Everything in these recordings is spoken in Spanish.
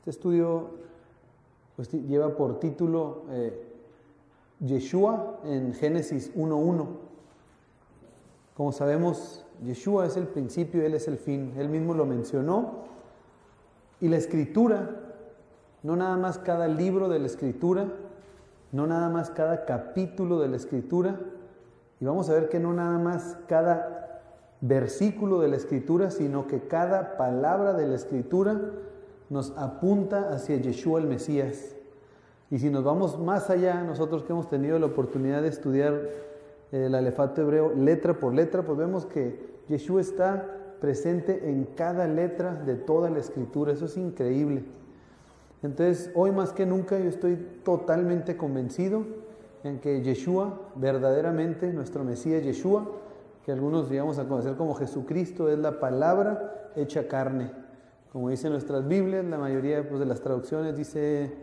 Este estudio pues, lleva por título Yeshua en Génesis 1:1. Como sabemos, Yeshua es el principio, Él es el fin. Él mismo lo mencionó. Y la Escritura, no nada más cada libro de la Escritura, no nada más cada capítulo de la Escritura, y vamos a ver que no nada más cada versículo de la Escritura, sino que cada palabra de la Escritura nos apunta hacia Yeshua el Mesías. Y si nos vamos más allá, nosotros que hemos tenido la oportunidad de estudiar el alefato hebreo letra por letra, pues vemos que Yeshua está presente en cada letra de toda la Escritura. Eso es increíble. Entonces, hoy más que nunca yo estoy totalmente convencido en que Yeshua, verdaderamente nuestro Mesías Yeshua, que algunos llegamos a conocer como Jesucristo, es la palabra hecha carne. Como dicen nuestras Biblias, la mayoría pues, de las traducciones dice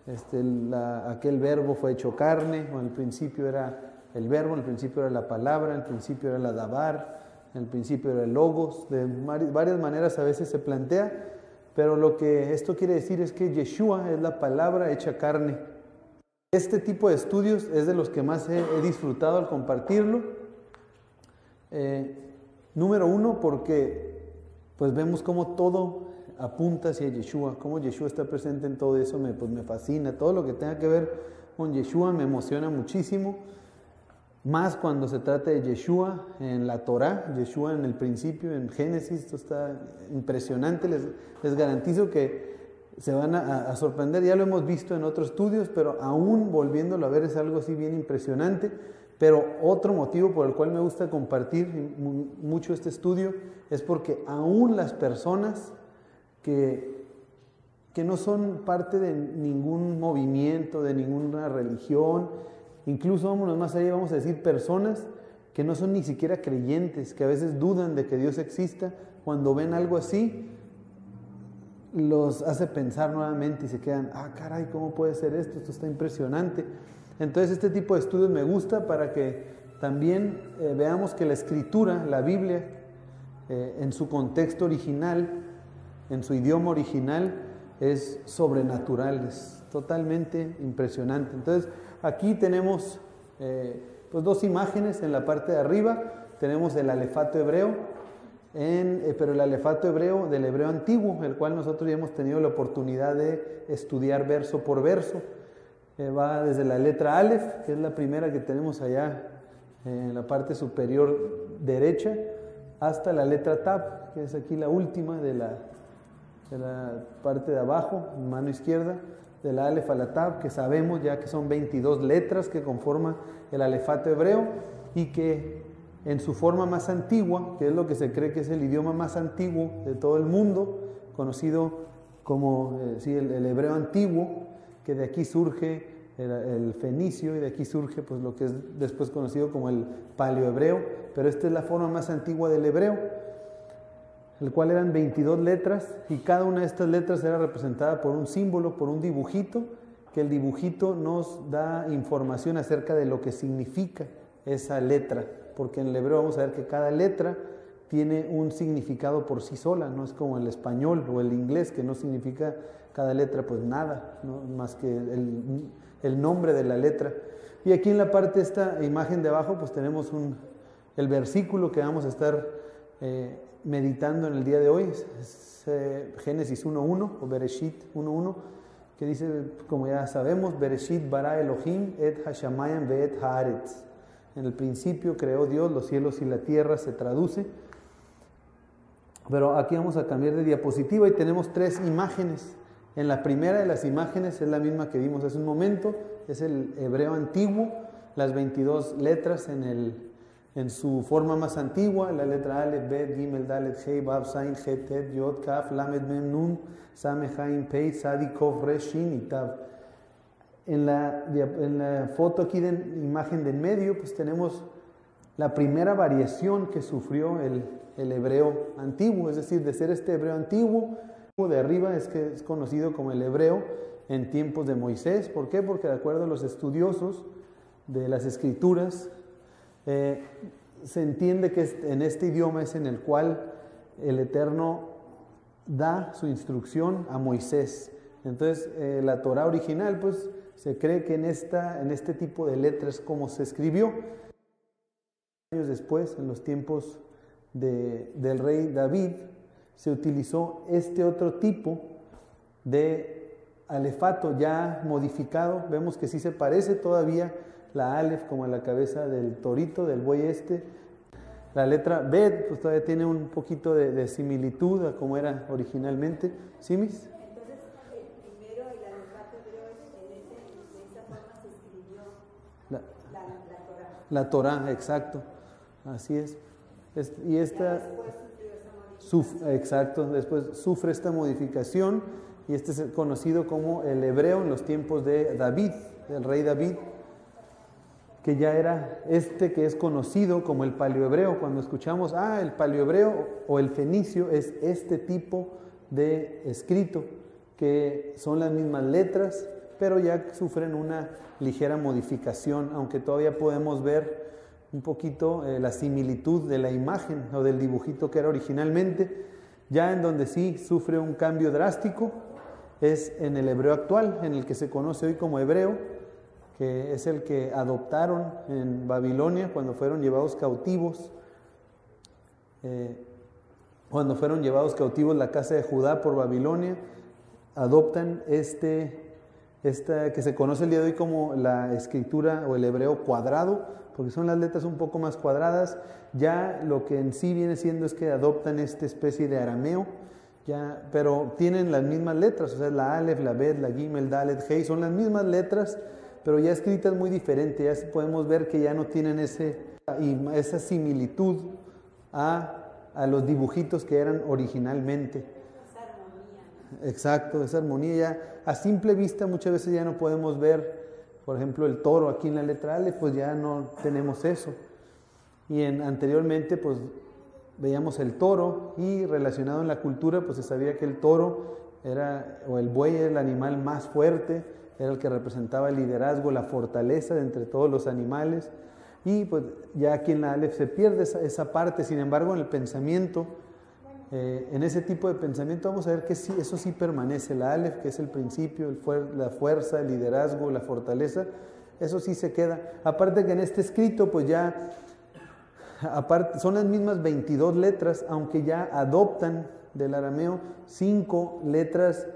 aquel verbo fue hecho carne, o al principio era el verbo, al principio era la palabra, al principio era la dabar, al principio era el logos. De varias maneras a veces se plantea, pero lo que esto quiere decir es que Yeshua es la palabra hecha carne. Este tipo de estudios es de los que más he disfrutado al compartirlo. Número uno, porque pues vemos cómo todo apunta hacia Yeshua, cómo Yeshua está presente en todo eso, me fascina. Todo lo que tenga que ver con Yeshua me emociona muchísimo, más cuando se trata de Yeshua en la Torá, Yeshua en el principio, en Génesis. Esto está impresionante. Les garantizo que se van a sorprender. Ya lo hemos visto en otros estudios, pero aún volviéndolo a ver es algo así bien impresionante. Pero otro motivo por el cual me gusta compartir mucho este estudio es porque aún las personas que no son parte de ningún movimiento, de ninguna religión, incluso vámonos más allá, vamos a decir personas que no son ni siquiera creyentes, que a veces dudan de que Dios exista, cuando ven algo así, los hace pensar nuevamente y se quedan, caray, ¿cómo puede ser esto? Esto está impresionante. Entonces este tipo de estudios me gusta para que también veamos que la Escritura, la Biblia, en su contexto original, en su idioma original, es sobrenatural, es totalmente impresionante. Entonces aquí tenemos pues dos imágenes. En la parte de arriba tenemos el alefato hebreo, pero el alefato hebreo del hebreo antiguo, el cual nosotros ya hemos tenido la oportunidad de estudiar verso por verso. Va desde la letra Aleph, que es la primera que tenemos allá en la parte superior derecha, hasta la letra Tab, que es aquí la última de la parte de abajo, mano izquierda, de la Aleph a la Tab, que sabemos ya que son 22 letras que conforman el alefato hebreo, y que en su forma más antigua, que es lo que se cree que es el idioma más antiguo de todo el mundo, conocido como el hebreo antiguo, que de aquí surge el fenicio, y de aquí surge pues lo que es después conocido como el paleohebreo, pero esta es la forma más antigua del hebreo, el cual eran 22 letras, y cada una de estas letras era representada por un símbolo, por un dibujito, que el dibujito nos da información acerca de lo que significa esa letra, porque en el hebreo vamos a ver que cada letra tiene un significado por sí sola, no es como el español o el inglés, que no significa cada letra pues nada, ¿no? Más que el nombre de la letra. Y aquí en la parte de esta imagen de abajo pues tenemos el versículo que vamos a estar meditando en el día de hoy, es Génesis 1:1 o Bereshit 1:1, que dice, como ya sabemos, Bereshit bara Elohim et hashamayim ve'et haaretz. En el principio creó Dios los cielos y la tierra, se traduce. Pero aquí vamos a cambiar de diapositiva y tenemos tres imágenes. En la primera de las imágenes es la misma que vimos hace un momento, es el hebreo antiguo, las 22 letras en su forma más antigua, la letra Aleph, Bet, Gimel, Dalet, Hei, Vav, Zain, Het, Tet, Yod, Kaf, Lamed, Mem, Nun, Sameh, Haim, Pei, Sadi, Kof, Resh, Shin y Tav. En la foto aquí de imagen de en medio, pues tenemos la primera variación que sufrió el hebreo antiguo, es decir, de ser este hebreo antiguo, de arriba es que es conocido como el hebreo en tiempos de Moisés. ¿Por qué? Porque de acuerdo a los estudiosos de las Escrituras, se entiende que en este idioma es en el cual el Eterno da su instrucción a Moisés. Entonces, la Torá original, pues, se cree que en este tipo de letras como se escribió. Años después, en los tiempos del rey David, se utilizó este otro tipo de alefato ya modificado. Vemos que sí se parece todavía la alef como a la cabeza del torito, del buey este. La letra bet pues todavía tiene un poquito de similitud a como era originalmente. ¿Sí, mis? Entonces, primero el alefato hebreo, de esa forma se escribió la Torá. La Torá, exacto. Así es. Y esta... Exacto, después sufre esta modificación y este es conocido como el hebreo en los tiempos de David, del rey David, que ya era que es conocido como el paleohebreo. Cuando escuchamos, el paleohebreo o el fenicio es este tipo de escrito, que son las mismas letras, pero ya sufren una ligera modificación, aunque todavía podemos ver un poquito la similitud de la imagen o del dibujito que era originalmente. Ya en donde sí sufre un cambio drástico es en el hebreo actual, en el que se conoce hoy como hebreo, que es el que adoptaron en Babilonia cuando fueron llevados cautivos. Cuando fueron llevados cautivos la casa de Judá por Babilonia, adoptan que se conoce el día de hoy como la escritura o el hebreo cuadrado, porque son las letras un poco más cuadradas. Ya lo que en sí viene siendo es que adoptan esta especie de arameo, pero tienen las mismas letras, o sea, la alef, la bet, la gimel, dalet, hei, son las mismas letras, pero ya escritas muy diferente. Ya podemos ver que ya no tienen esa similitud a los dibujitos que eran originalmente. Esa armonía. Exacto, esa armonía ya a simple vista muchas veces ya no podemos ver. Por ejemplo, el toro aquí en la letra alef, pues ya no tenemos eso. Y anteriormente, pues veíamos el toro, y relacionado en la cultura, pues se sabía que el toro o el buey era el animal más fuerte, era el que representaba el liderazgo, la fortaleza de entre todos los animales. Y pues ya aquí en la alef se pierde esa parte. Sin embargo, en el pensamiento, en ese tipo de pensamiento vamos a ver que sí, eso sí permanece. La alef, que es el principio, la fuerza, el liderazgo, la fortaleza, eso sí se queda. Aparte que en este escrito, pues ya, son las mismas 22 letras, aunque ya adoptan del arameo 5 letras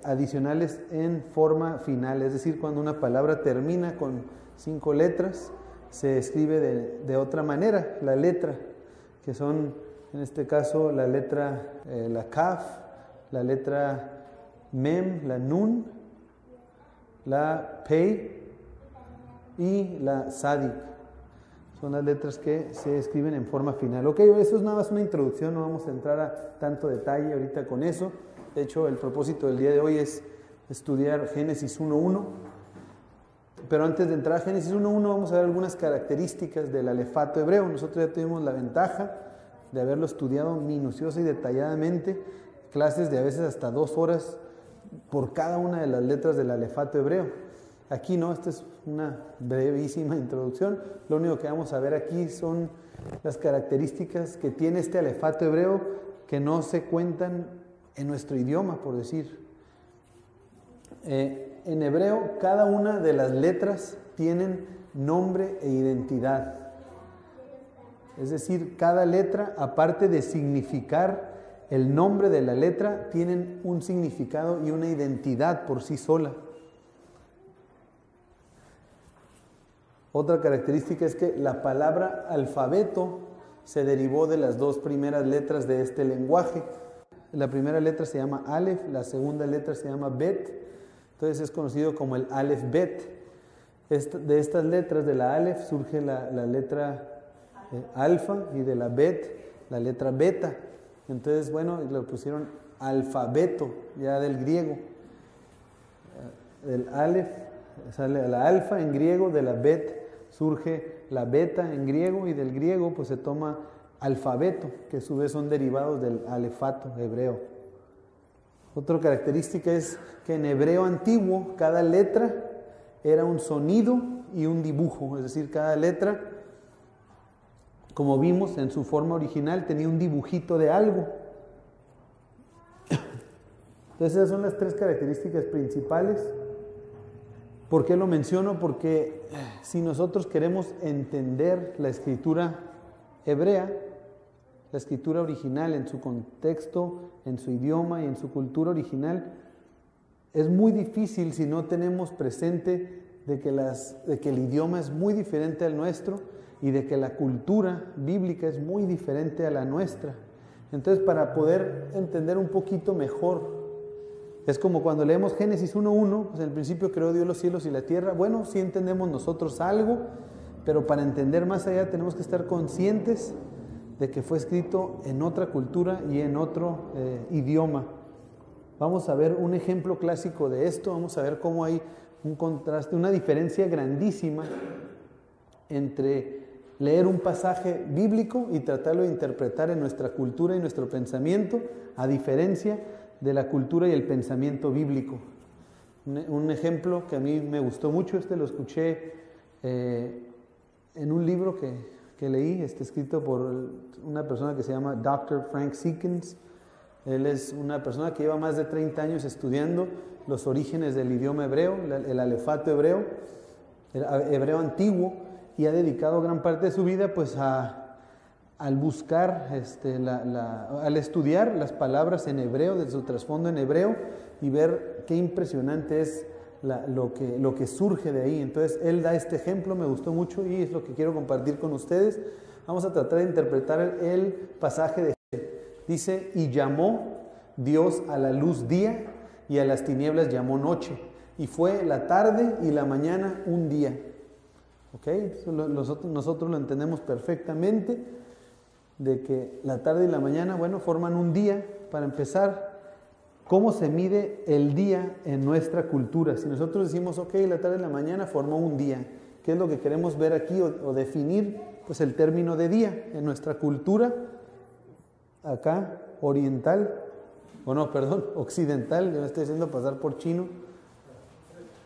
adicionales en forma final. Es decir, cuando una palabra termina con 5 letras, se escribe de otra manera la letra, que son, en este caso, la letra, la kaf, la letra mem, la nun, la pei y la sadik. Son las letras que se escriben en forma final. Ok, eso es nada más una introducción, no vamos a entrar a tanto detalle ahorita con eso. De hecho, el propósito del día de hoy es estudiar Génesis 1.1. Pero antes de entrar a Génesis 1.1 vamos a ver algunas características del alefato hebreo. Nosotros ya tuvimos la ventaja de haberlo estudiado minuciosa y detalladamente, clases de a veces hasta 2 horas por cada una de las letras del alefato hebreo. Aquí no, esta es una brevísima introducción. Lo único que vamos a ver aquí son las características que tiene este alefato hebreo que no se cuentan en nuestro idioma, por decir. En hebreo, cada una de las letras tienen nombre e identidad. Es decir, cada letra, aparte de significar el nombre de la letra, tienen un significado y una identidad por sí sola. Otra característica es que la palabra alfabeto se derivó de las 2 primeras letras de este lenguaje. La primera letra se llama Aleph, la segunda letra se llama Bet. Entonces es conocido como el Aleph Bet. De estas letras, de la Aleph, surge la letra alfa, y de la Bet, la letra beta. Entonces, bueno, le pusieron alfabeto, ya del griego. Del Aleph sale la alfa en griego, de la Bet surge la beta en griego, y del griego pues se toma alfabeto, que a su vez son derivados del alefato hebreo. Otra característica es que en hebreo antiguo cada letra era un sonido y un dibujo, es decir, cada letra, como vimos en su forma original, tenía un dibujito de algo. Entonces esas son las tres características principales. ¿Por qué lo menciono? Porque si nosotros queremos entender la escritura hebrea, la escritura original en su contexto, en su idioma y en su cultura original, es muy difícil si no tenemos presente de que el idioma es muy diferente al nuestro y de que la cultura bíblica es muy diferente a la nuestra. Entonces, para poder entender un poquito mejor, es como cuando leemos Génesis 1:1, pues en el principio creó Dios los cielos y la tierra. Bueno, sí entendemos nosotros algo, pero para entender más allá tenemos que estar conscientes de que fue escrito en otra cultura y en otro idioma. Vamos a ver un ejemplo clásico de esto, vamos a ver cómo hay un contraste, una diferencia grandísima entre leer un pasaje bíblico y tratarlo de interpretar en nuestra cultura y nuestro pensamiento, a diferencia de la cultura y el pensamiento bíblico. Un ejemplo que a mí me gustó mucho, lo escuché en un libro que leí, escrito por una persona que se llama Dr. Frank Seekins. Él es una persona que lleva más de 30 años estudiando los orígenes del idioma hebreo, el alefato hebreo, el hebreo antiguo, y ha dedicado gran parte de su vida pues al buscar, al estudiar las palabras en hebreo, de su trasfondo en hebreo, y ver qué impresionante es lo que surge de ahí. Entonces él da este ejemplo, me gustó mucho y es lo que quiero compartir con ustedes. Vamos a tratar de interpretar el pasaje de dice, y llamó Dios a la luz día y a las tinieblas llamó noche, y fue la tarde y la mañana un día. ¿Ok? Nosotros lo entendemos perfectamente, de que la tarde y la mañana, bueno, forman un día. Para empezar, ¿cómo se mide el día en nuestra cultura? Si nosotros decimos, ok, la tarde y la mañana formó un día, ¿qué es lo que queremos ver aquí o definir? Pues el término de día en nuestra cultura, acá, occidental, yo me estoy haciendo pasar por chino,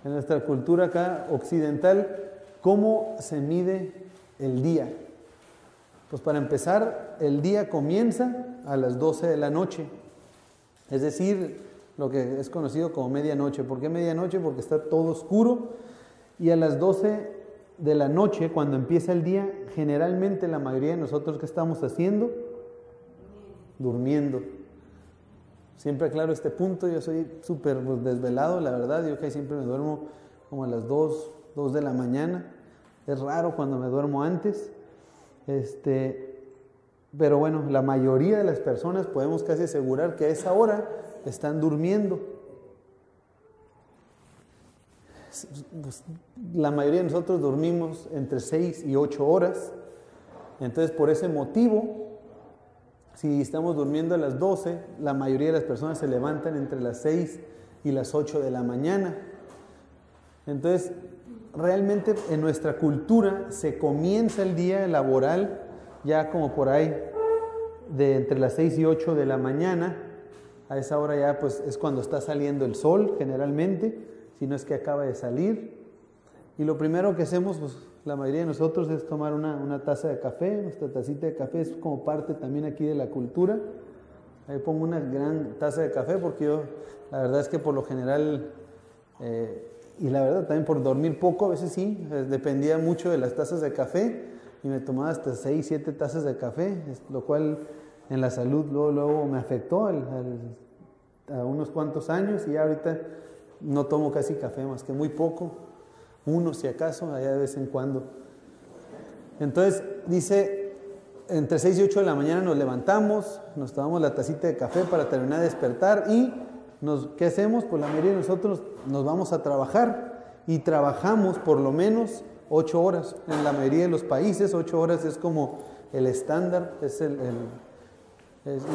en nuestra cultura acá, occidental, ¿cómo se mide el día? Pues para empezar, el día comienza a las 12 de la noche, es decir, lo que es conocido como medianoche. ¿Por qué medianoche? Porque está todo oscuro, y a las 12 de la noche, cuando empieza el día, generalmente la mayoría de nosotros, ¿qué estamos haciendo? Durmiendo. Siempre aclaro este punto, yo soy súper desvelado, la verdad, yo que siempre me duermo como a las 2 de la mañana, es raro cuando me duermo antes, pero bueno, la mayoría de las personas podemos casi asegurar que a esa hora están durmiendo. Pues, la mayoría de nosotros dormimos entre 6 y 8 horas, entonces por ese motivo, si estamos durmiendo a las 12, la mayoría de las personas se levantan entre las 6 y las 8 de la mañana. Entonces, realmente en nuestra cultura se comienza el día laboral ya como por ahí de entre las 6 y 8 de la mañana. A esa hora ya pues es cuando está saliendo el sol generalmente, si no es que acaba de salir. Y lo primero que hacemos, pues la mayoría de nosotros, es tomar una taza de café. Nuestra tacita de café es como parte también aquí de la cultura. Ahí pongo una gran taza de café porque yo, la verdad es que por lo general, y la verdad también por dormir poco, a veces sí, dependía mucho de las tazas de café y me tomaba hasta 6, 7 tazas de café, lo cual en la salud luego me afectó a unos cuantos años, y ya ahorita no tomo casi café más que muy poco, uno si acaso, allá de vez en cuando. Entonces dice, entre 6 y 8 de la mañana nos levantamos, nos tomamos la tacita de café para terminar de despertar y ¿qué hacemos? Pues la mayoría de nosotros nos vamos a trabajar y trabajamos por lo menos 8 horas. En la mayoría de los países 8 horas es como el estándar, es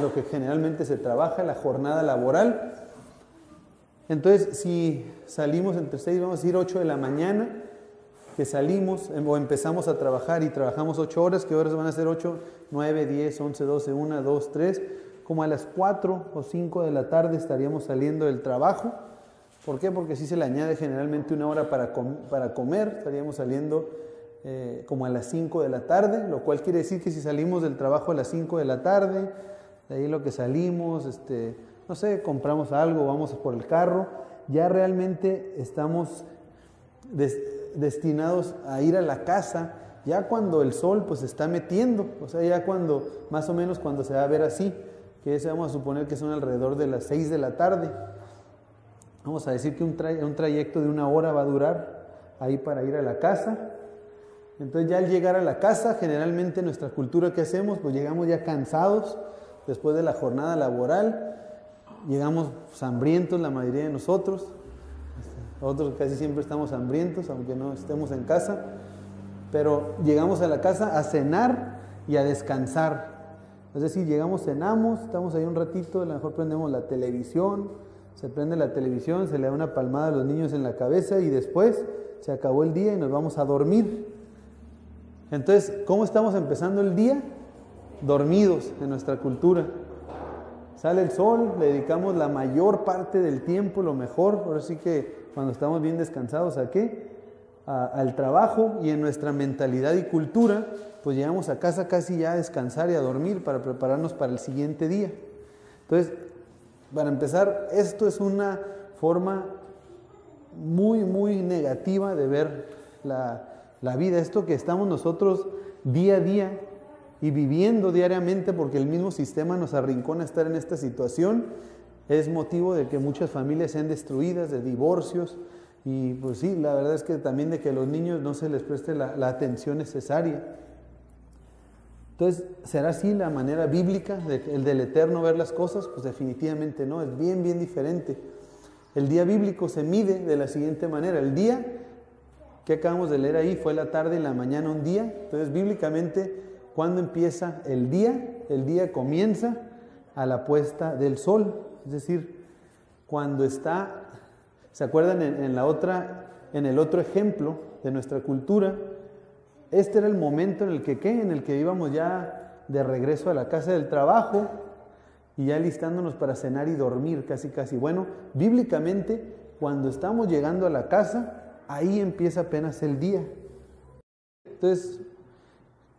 lo que generalmente se trabaja, la jornada laboral. Entonces, si salimos entre 6, vamos a decir 8 de la mañana, que salimos o empezamos a trabajar y trabajamos 8 horas, ¿qué horas van a ser 8? 9, 10, 11, 12, 1, 2, 3. Como a las 4 o 5 de la tarde estaríamos saliendo del trabajo. ¿Por qué? Porque sí se le añade generalmente una hora para comer. Estaríamos saliendo como a las 5 de la tarde, lo cual quiere decir que si salimos del trabajo a las 5 de la tarde, de ahí lo que salimos, no sé, compramos algo, vamos por el carro, ya realmente estamos destinados a ir a la casa, ya cuando el sol pues se está metiendo, o sea, ya cuando, más o menos cuando se va a ver así, que vamos a suponer que son alrededor de las 6 de la tarde. Vamos a decir que un trayecto de 1 hora va a durar ahí para ir a la casa. Entonces ya al llegar a la casa, generalmente nuestra cultura, ¿qué hacemos? Pues llegamos ya cansados después de la jornada laboral, llegamos hambrientos la mayoría de nosotros. Nosotros casi siempre estamos hambrientos, aunque no estemos en casa, pero llegamos a la casa a cenar y a descansar. Es decir, llegamos, cenamos, estamos ahí un ratito, a lo mejor prendemos la televisión, se prende la televisión, se le da una palmada a los niños en la cabeza y después se acabó el día y nos vamos a dormir. Entonces, ¿cómo estamos empezando el día? Dormidos en nuestra cultura. Sale el sol, le dedicamos la mayor parte del tiempo, lo mejor, ahora sí que cuando estamos bien descansados, ¿a qué? Al trabajo, y en nuestra mentalidad y cultura, pues llegamos a casa casi ya a descansar y a dormir para prepararnos para el siguiente día. Entonces, para empezar, esto es una forma muy, muy negativa de ver la vida. Esto que estamos nosotros día a día y viviendo diariamente, porque el mismo sistema nos arrincona a estar en esta situación, es motivo de que muchas familias sean destruidas, de divorcios, y pues sí, la verdad es que también de que a los niños no se les preste la atención necesaria. Entonces, ¿será así la manera bíblica el del Eterno ver las cosas? Pues definitivamente no, es bien, bien diferente. El día bíblico se mide de la siguiente manera. El día que acabamos de leer ahí fue la tarde y la mañana un día. Entonces, bíblicamente, ¿cuándo empieza el día? El día comienza a la puesta del sol. Es decir, cuando está, ¿se acuerdan en el otro ejemplo de nuestra cultura? Este era el momento en el que, ¿qué? En el que íbamos ya de regreso a la casa del trabajo y ya listándonos para cenar y dormir casi casi. Bueno, bíblicamente, cuando estamos llegando a la casa, ahí empieza apenas el día. Entonces,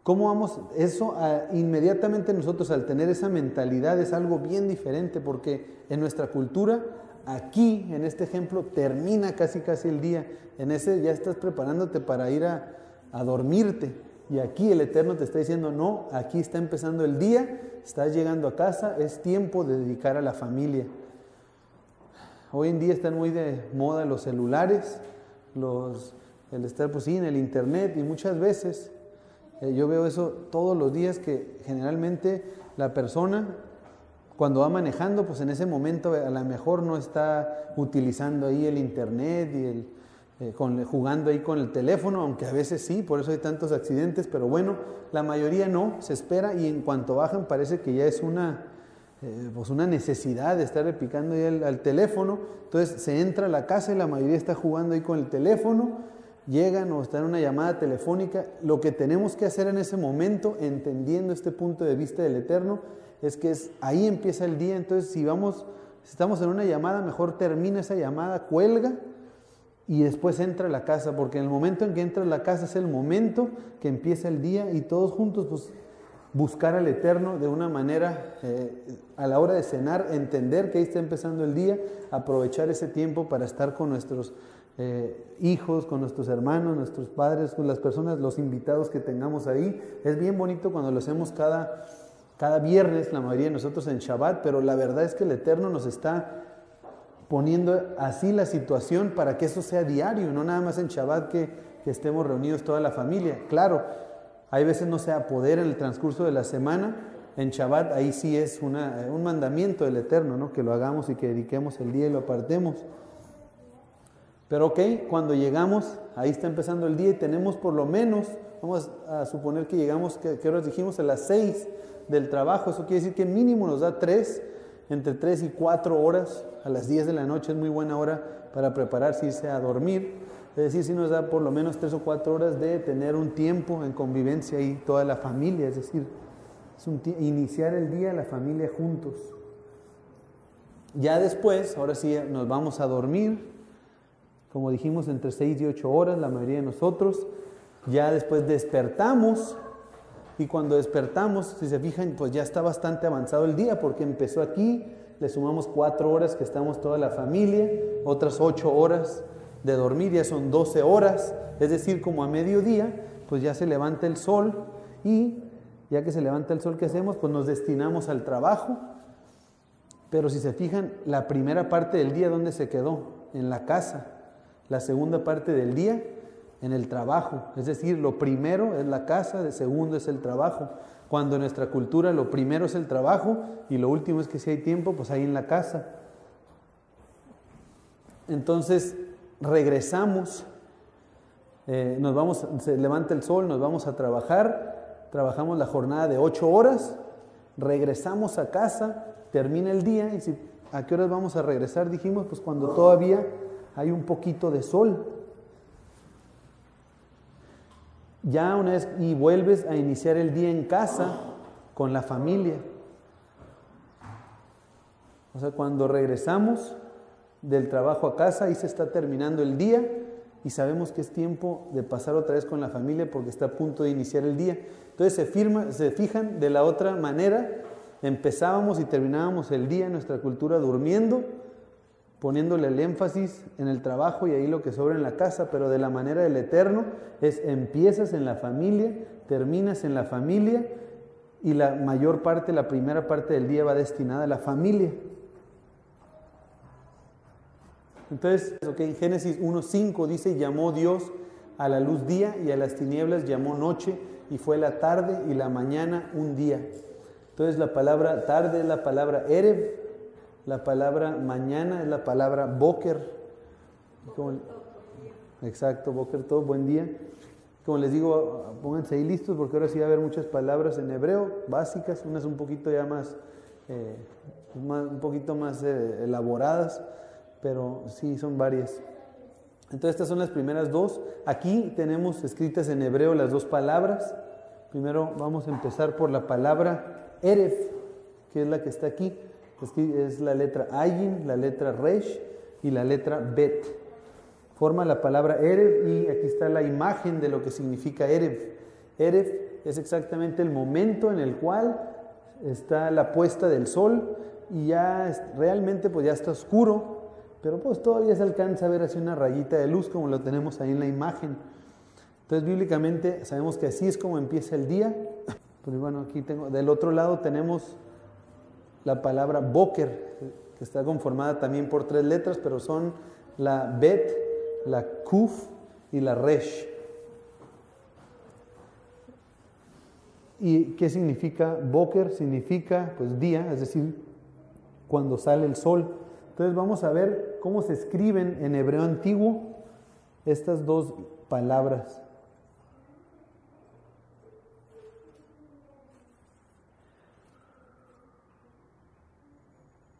¿cómo vamos? Eso inmediatamente nosotros al tener esa mentalidad es algo bien diferente, porque en nuestra cultura, aquí, en este ejemplo, termina casi casi el día. En ese ya estás preparándote para ir a dormirte. Y aquí el Eterno te está diciendo, no, aquí está empezando el día, estás llegando a casa, es tiempo de dedicar a la familia. Hoy en día están muy de moda los celulares, el estar pues sí en el internet, y muchas veces yo veo eso todos los días, que generalmente la persona cuando va manejando, pues en ese momento a lo mejor no está utilizando ahí el internet y jugando ahí con el teléfono, aunque a veces sí, por eso hay tantos accidentes, pero bueno, la mayoría no, se espera, y en cuanto bajan parece que ya es una necesidad de estar picando ahí al teléfono. Entonces se entra a la casa y la mayoría está jugando ahí con el teléfono, llegan o están en una llamada telefónica. Lo que tenemos que hacer en ese momento, entendiendo este punto de vista del Eterno, es que ahí empieza el día. Entonces si estamos en una llamada, mejor termina esa llamada, cuelga y después entra a la casa, porque en el momento en que entra a la casa es el momento que empieza el día, y todos juntos pues buscar al Eterno de una manera, a la hora de cenar, entender que ahí está empezando el día, aprovechar ese tiempo para estar con nuestros hijos, con nuestros hermanos, nuestros padres, con las personas, los invitados que tengamos ahí. Es bien bonito cuando lo hacemos cada viernes, la mayoría de nosotros en Shabbat, pero la verdad es que el Eterno nos está poniendo así la situación para que eso sea diario, no nada más en Shabbat que estemos reunidos toda la familia. Claro, hay veces no se va a poder en el transcurso de la semana. En Shabbat ahí sí es un mandamiento del Eterno, ¿no? Que lo hagamos y que dediquemos el día y lo apartemos. Pero ok, cuando llegamos, ahí está empezando el día y tenemos por lo menos, vamos a suponer que llegamos, ¿qué horas dijimos? A las 6 del trabajo. Eso quiere decir que mínimo nos da entre 3 y 4 horas. A las 10 de la noche es muy buena hora para prepararse, irse a dormir. Es decir, si nos da por lo menos 3 o 4 horas de tener un tiempo en convivencia ahí toda la familia. Es decir, iniciar el día la familia juntos. Ya después, ahora sí nos vamos a dormir, como dijimos, entre 6 y 8 horas la mayoría de nosotros. Ya después despertamos, y cuando despertamos, si se fijan, pues ya está bastante avanzado el día, porque empezó aquí le sumamos 4 horas que estamos toda la familia, otras 8 horas de dormir, ya son 12 horas, es decir, como a mediodía, pues ya se levanta el sol y ya que se levanta el sol, ¿qué hacemos? Pues nos destinamos al trabajo, pero si se fijan, la primera parte del día, ¿dónde se quedó? En la casa. La segunda parte del día, en el trabajo, es decir, lo primero es la casa, el segundo es el trabajo. Cuando en nuestra cultura lo primero es el trabajo y lo último es que si hay tiempo, pues ahí en la casa. Entonces regresamos, se levanta el sol, nos vamos a trabajar, trabajamos la jornada de 8 horas, regresamos a casa, termina el día y ¿a qué horas vamos a regresar? Dijimos, pues cuando todavía hay un poquito de sol. Ya una vez y vuelves a iniciar el día en casa con la familia. O sea, cuando regresamos del trabajo a casa, ahí se está terminando el día y sabemos que es tiempo de pasar otra vez con la familia porque está a punto de iniciar el día. Entonces se fijan de la otra manera, empezábamos y terminábamos el día en nuestra cultura durmiendo, poniéndole el énfasis en el trabajo y ahí lo que sobra en la casa, pero de la manera del Eterno es empiezas en la familia, terminas en la familia y la mayor parte, la primera parte del día va destinada a la familia. Entonces, en Génesis 1:5 dice, llamó Dios a la luz día y a las tinieblas llamó noche y fue la tarde y la mañana un día. Entonces la palabra tarde es la palabra Erev, la palabra mañana es la palabra Boker. Exacto, Boker todo, buen día. Como les digo, pónganse ahí listos porque ahora sí va a haber muchas palabras en hebreo básicas, unas un poquito ya más elaboradas, pero sí son varias. Entonces estas son las primeras dos. Aquí tenemos escritas en hebreo las dos palabras. Primero vamos a empezar por la palabra Erev, que es la que está aquí. Es la letra Ayin, la letra Resh y la letra Bet. Forma la palabra Erev y aquí está la imagen de lo que significa Erev. Erev es exactamente el momento en el cual está la puesta del sol y ya realmente pues ya está oscuro, pero pues todavía se alcanza a ver así una rayita de luz como lo tenemos ahí en la imagen. Entonces bíblicamente sabemos que así es como empieza el día. Pues bueno, aquí del otro lado tenemos la palabra Boker, que está conformada también por 3 letras, pero son la Bet, la Kuf y la Resh. ¿Y qué significa Boker? Significa pues día, es decir, cuando sale el sol. Entonces vamos a ver cómo se escriben en hebreo antiguo estas dos palabras.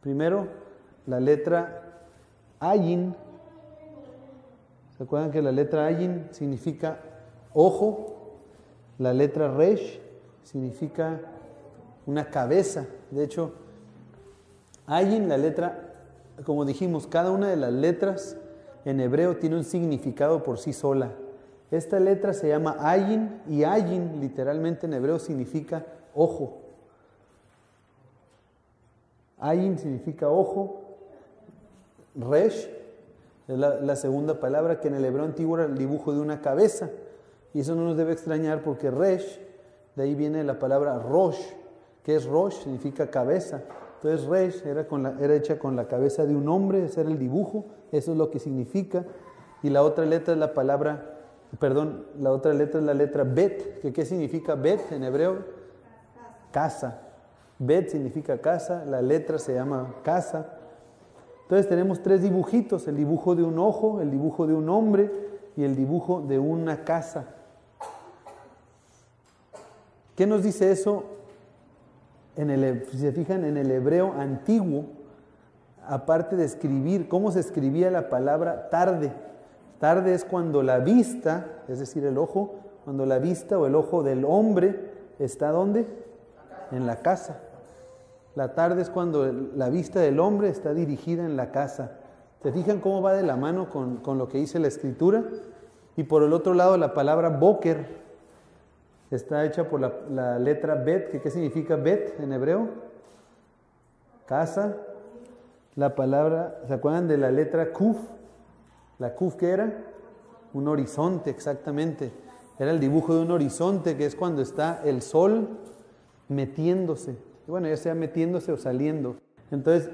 Primero, la letra Ayin. ¿Se acuerdan que la letra Ayin significa ojo? La letra Resh significa una cabeza. De hecho, Ayin, la letra, como dijimos, cada una de las letras en hebreo tiene un significado por sí sola. Esta letra se llama Ayin y Ayin literalmente en hebreo significa ojo. Ayin significa ojo. Resh es la segunda palabra que en el hebreo antiguo era el dibujo de una cabeza. Y eso no nos debe extrañar porque Resh, de ahí viene la palabra Rosh, que es Rosh, significa cabeza. Entonces Resh era hecha con la cabeza de un hombre, ese era el dibujo, eso es lo que significa. Y la otra letra es la letra Bet, que ¿qué significa Bet en hebreo? Casa. Bet significa casa, la letra se llama casa. Entonces tenemos 3 dibujitos, el dibujo de un ojo, el dibujo de un hombre y el dibujo de una casa. ¿Qué nos dice eso? Si se fijan en el hebreo antiguo, aparte de escribir, ¿cómo se escribía la palabra tarde? Tarde es cuando la vista, es decir, el ojo, cuando la vista o el ojo del hombre está ¿dónde? En la casa. La tarde es cuando la vista del hombre está dirigida en la casa. ¿Se fijan cómo va de la mano con lo que dice la Escritura? Y por el otro lado, la palabra Boker está hecha por la letra Bet, que ¿qué significa Bet en hebreo? Casa. la palabra, ¿se acuerdan de la letra Kuf? ¿La Kuf qué era? Un horizonte, exactamente. Era el dibujo de un horizonte, que es cuando está el sol metiéndose. Bueno, ya sea metiéndose o saliendo. Entonces,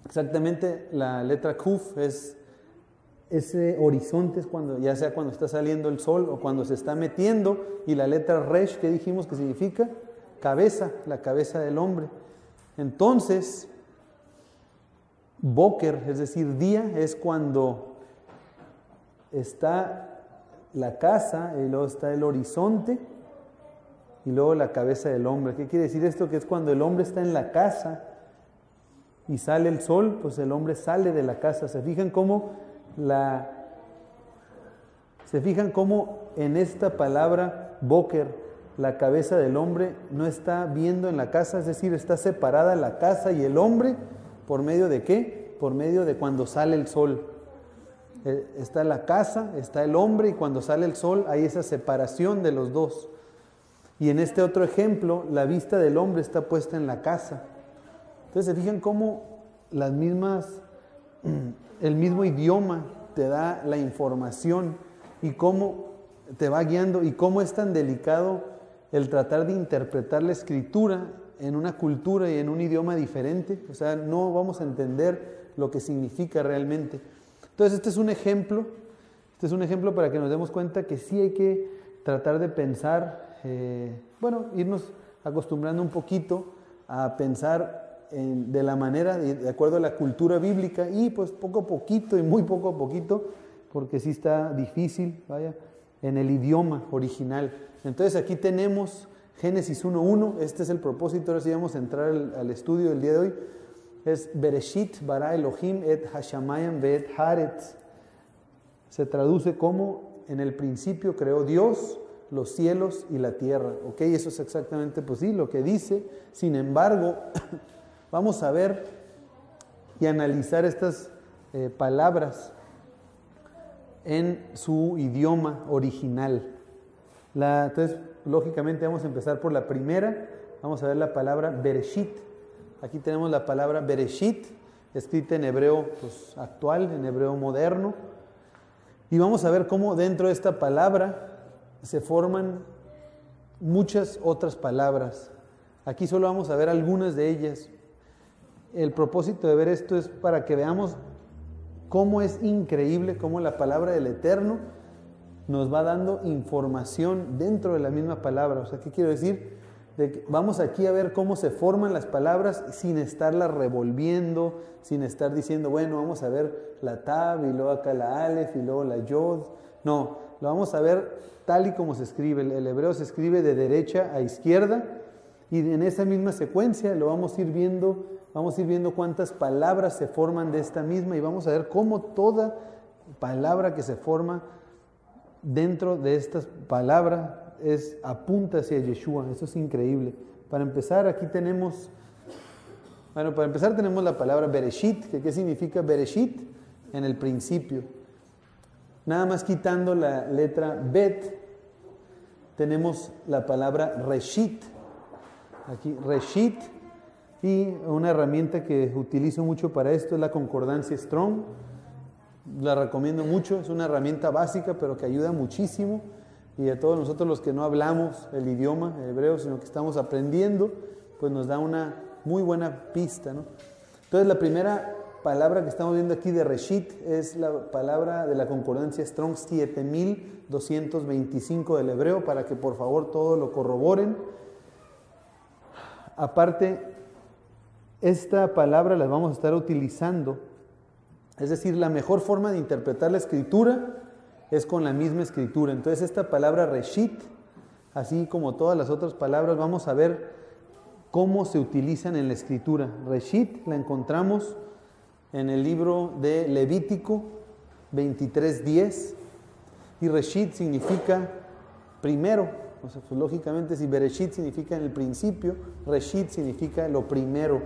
exactamente la letra Kuf es ese horizonte, es cuando, ya sea cuando está saliendo el sol o cuando se está metiendo. Y la letra Resh, ¿qué dijimos que significa? Cabeza, la cabeza del hombre. Entonces, Boker, es decir, día, es cuando está la casa y luego está el horizonte y luego la cabeza del hombre. ¿Qué quiere decir esto? Que es cuando el hombre está en la casa y sale el sol, pues el hombre sale de la casa. ¿Se fijan cómo en esta palabra Boker, la cabeza del hombre no está viendo en la casa? Es decir, está separada la casa y el hombre. ¿Por medio de qué? Por medio de cuando sale el sol. Está la casa, está el hombre, y cuando sale el sol hay esa separación de los dos. Y en este otro ejemplo, la vista del hombre está puesta en la casa. Entonces, se fijan cómo el mismo idioma te da la información y cómo te va guiando, y cómo es tan delicado el tratar de interpretar la escritura en una cultura y en un idioma diferente. O sea, no vamos a entender lo que significa realmente. Entonces, este es un ejemplo para que nos demos cuenta que sí hay que tratar de pensar, irnos acostumbrando un poquito a pensar de la manera, de acuerdo a la cultura bíblica, y pues poco a poquito y muy poco a poquito, porque sí está difícil, en el idioma original. Entonces, aquí tenemos Génesis 1.1, este es el propósito. Ahora sí vamos a entrar al estudio del día de hoy. Es Bereshit bara Elohim et hashamayim ve'et haaretz. Se traduce como: en el principio creó Dios los cielos y la tierra. ¿Ok? Eso es exactamente, pues sí, lo que dice. Sin embargo, vamos a ver y analizar estas palabras en su idioma original. Entonces, lógicamente vamos a empezar por la primera. Vamos a ver la palabra Bereshit. Aquí tenemos la palabra Bereshit, escrita en hebreo actual, en hebreo moderno. Y vamos a ver cómo dentro de esta palabra se forman muchas otras palabras. Aquí solo vamos a ver algunas de ellas. El propósito de ver esto es para que veamos cómo es increíble, cómo la palabra del Eterno nos va dando información dentro de la misma palabra. O sea, ¿qué quiero decir? Vamos aquí a ver cómo se forman las palabras sin estarlas revolviendo, sin estar diciendo, bueno, vamos a ver la Tab y luego acá la Aleph y luego la Yod. No, lo vamos a ver tal y como se escribe. El hebreo se escribe de derecha a izquierda, y en esa misma secuencia lo vamos a ir viendo cuántas palabras se forman de esta misma, y vamos a ver cómo toda palabra que se forma dentro de estas palabras apunta hacia Yeshua. Eso es increíble. Para empezar, aquí tenemos la palabra Bereshit. ¿Qué significa Bereshit? En el principio. Nada más quitando la letra Bet, tenemos la palabra Reshit. Aquí, Reshit. Y una herramienta que utilizo mucho para esto es la concordancia Strong. La recomiendo mucho. Es una herramienta básica, pero que ayuda muchísimo. Y a todos nosotros los que no hablamos el idioma hebreo, sino que estamos aprendiendo, pues nos da una muy buena pista, ¿no? Entonces, la primera palabra que estamos viendo aquí de Reshit es la palabra de la concordancia Strong 7225 del hebreo, para que por favor todo lo corroboren. Aparte, esta palabra la vamos a estar utilizando, es decir, la mejor forma de interpretar la escritura es con la misma escritura. Entonces, esta palabra Reshit, así como todas las otras palabras, vamos a ver cómo se utilizan en la escritura. Reshit la encontramos en el libro de Levítico 23:10, y Reshit significa primero. O sea, pues lógicamente, si Bereshit significa en el principio, Reshit significa lo primero,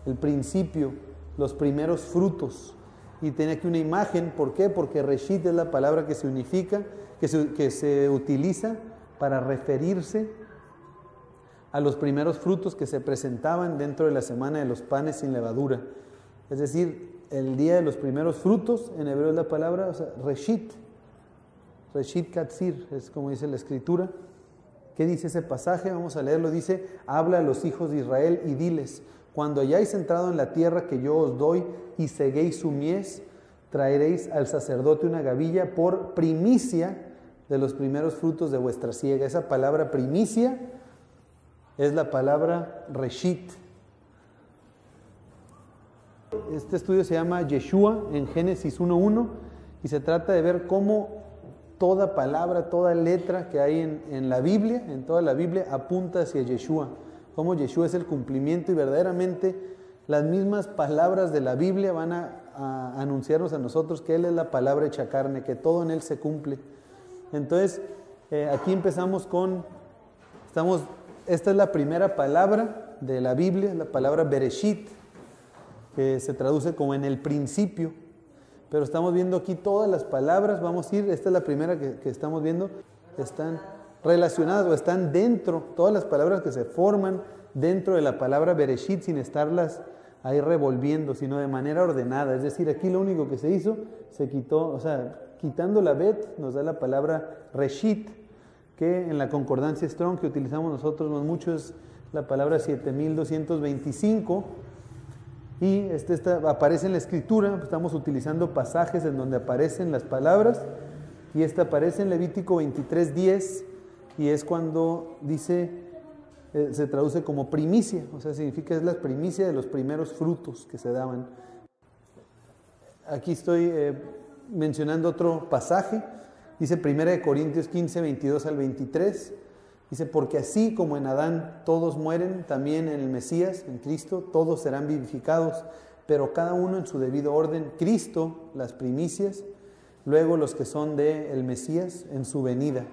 el principio, los primeros frutos. Y tiene aquí una imagen. ¿Por qué? Porque Reshit es la palabra que se unifica, que se utiliza para referirse a los primeros frutos que se presentaban dentro de la semana de los panes sin levadura. es decir, el día de los primeros frutos, en hebreo es la palabra, o sea, Reshit Katzir, es como dice la escritura. ¿Qué dice ese pasaje? Vamos a leerlo. Dice: habla a los hijos de Israel y diles: cuando hayáis entrado en la tierra que yo os doy y seguéis su mies, traeréis al sacerdote una gavilla por primicia de los primeros frutos de vuestra siega. Esa palabra primicia es la palabra Reshit. Este estudio se llama Yeshua en Génesis 1:1 y se trata de ver cómo toda palabra, toda letra que hay en la Biblia, en toda la Biblia, apunta hacia Yeshua. Cómo Yeshua es el cumplimiento y verdaderamente las mismas palabras de la Biblia van a anunciarnos a nosotros que Él es la palabra hecha carne, que todo en Él se cumple. Entonces, aquí empezamos esta es la primera palabra de la Biblia, la palabra Bereshit, que se traduce como en el principio. Pero estamos viendo aquí todas las palabras, vamos a ir, esta es la primera que estamos viendo, están relacionadas o están dentro, todas las palabras que se forman dentro de la palabra Bereshit sin estarlas ahí revolviendo, sino de manera ordenada. Es decir, aquí lo único que se hizo, se quitó, o sea, quitando la bet nos da la palabra Reshit, que en la concordancia Strong que utilizamos nosotros no mucho es la palabra 7225. Y aparece en la escritura, estamos utilizando pasajes en donde aparecen las palabras, y esta aparece en Levítico 23:10, y es cuando dice, se traduce como primicia, o sea, significa es la primicia de los primeros frutos que se daban. Aquí estoy mencionando otro pasaje, dice 1 Corintios 15, 22 al 23, dice: porque así como en Adán todos mueren, también en el Mesías, en Cristo, todos serán vivificados, pero cada uno en su debido orden. Cristo, las primicias, luego los que son del Mesías en su venida.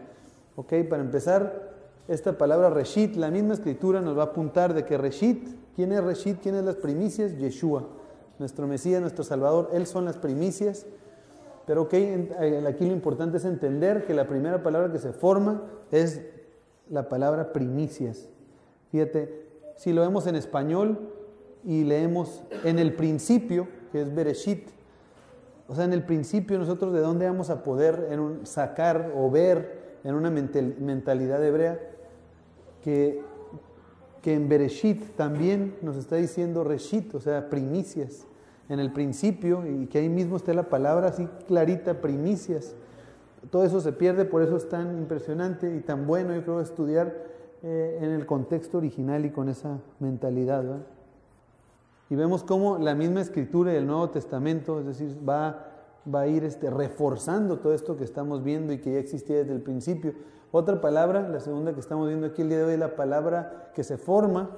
Ok, para empezar, esta palabra Reshit, la misma escritura nos va a apuntar de que Reshit, ¿quién es Reshit? ¿Quién es las primicias? Yeshua, nuestro Mesías, nuestro Salvador, Él son las primicias. Pero ok, aquí lo importante es entender que la primera palabra que se forma es la palabra primicias. Fíjate, si lo vemos en español y leemos en el principio, que es Bereshit, o sea, en el principio nosotros de dónde vamos a poder sacar o ver en una mentalidad hebrea que en Bereshit también nos está diciendo Reshit, o sea, primicias, en el principio, y que ahí mismo esté la palabra así clarita, primicias. Todo eso se pierde, por eso es tan impresionante y tan bueno, yo creo, estudiar en el contexto original y con esa mentalidad, ¿verdad? Y vemos cómo la misma escritura del Nuevo Testamento, es decir, va a ir reforzando todo esto que estamos viendo y que ya existía desde el principio. Otra palabra, la segunda que estamos viendo aquí el día de hoy, es la palabra que se forma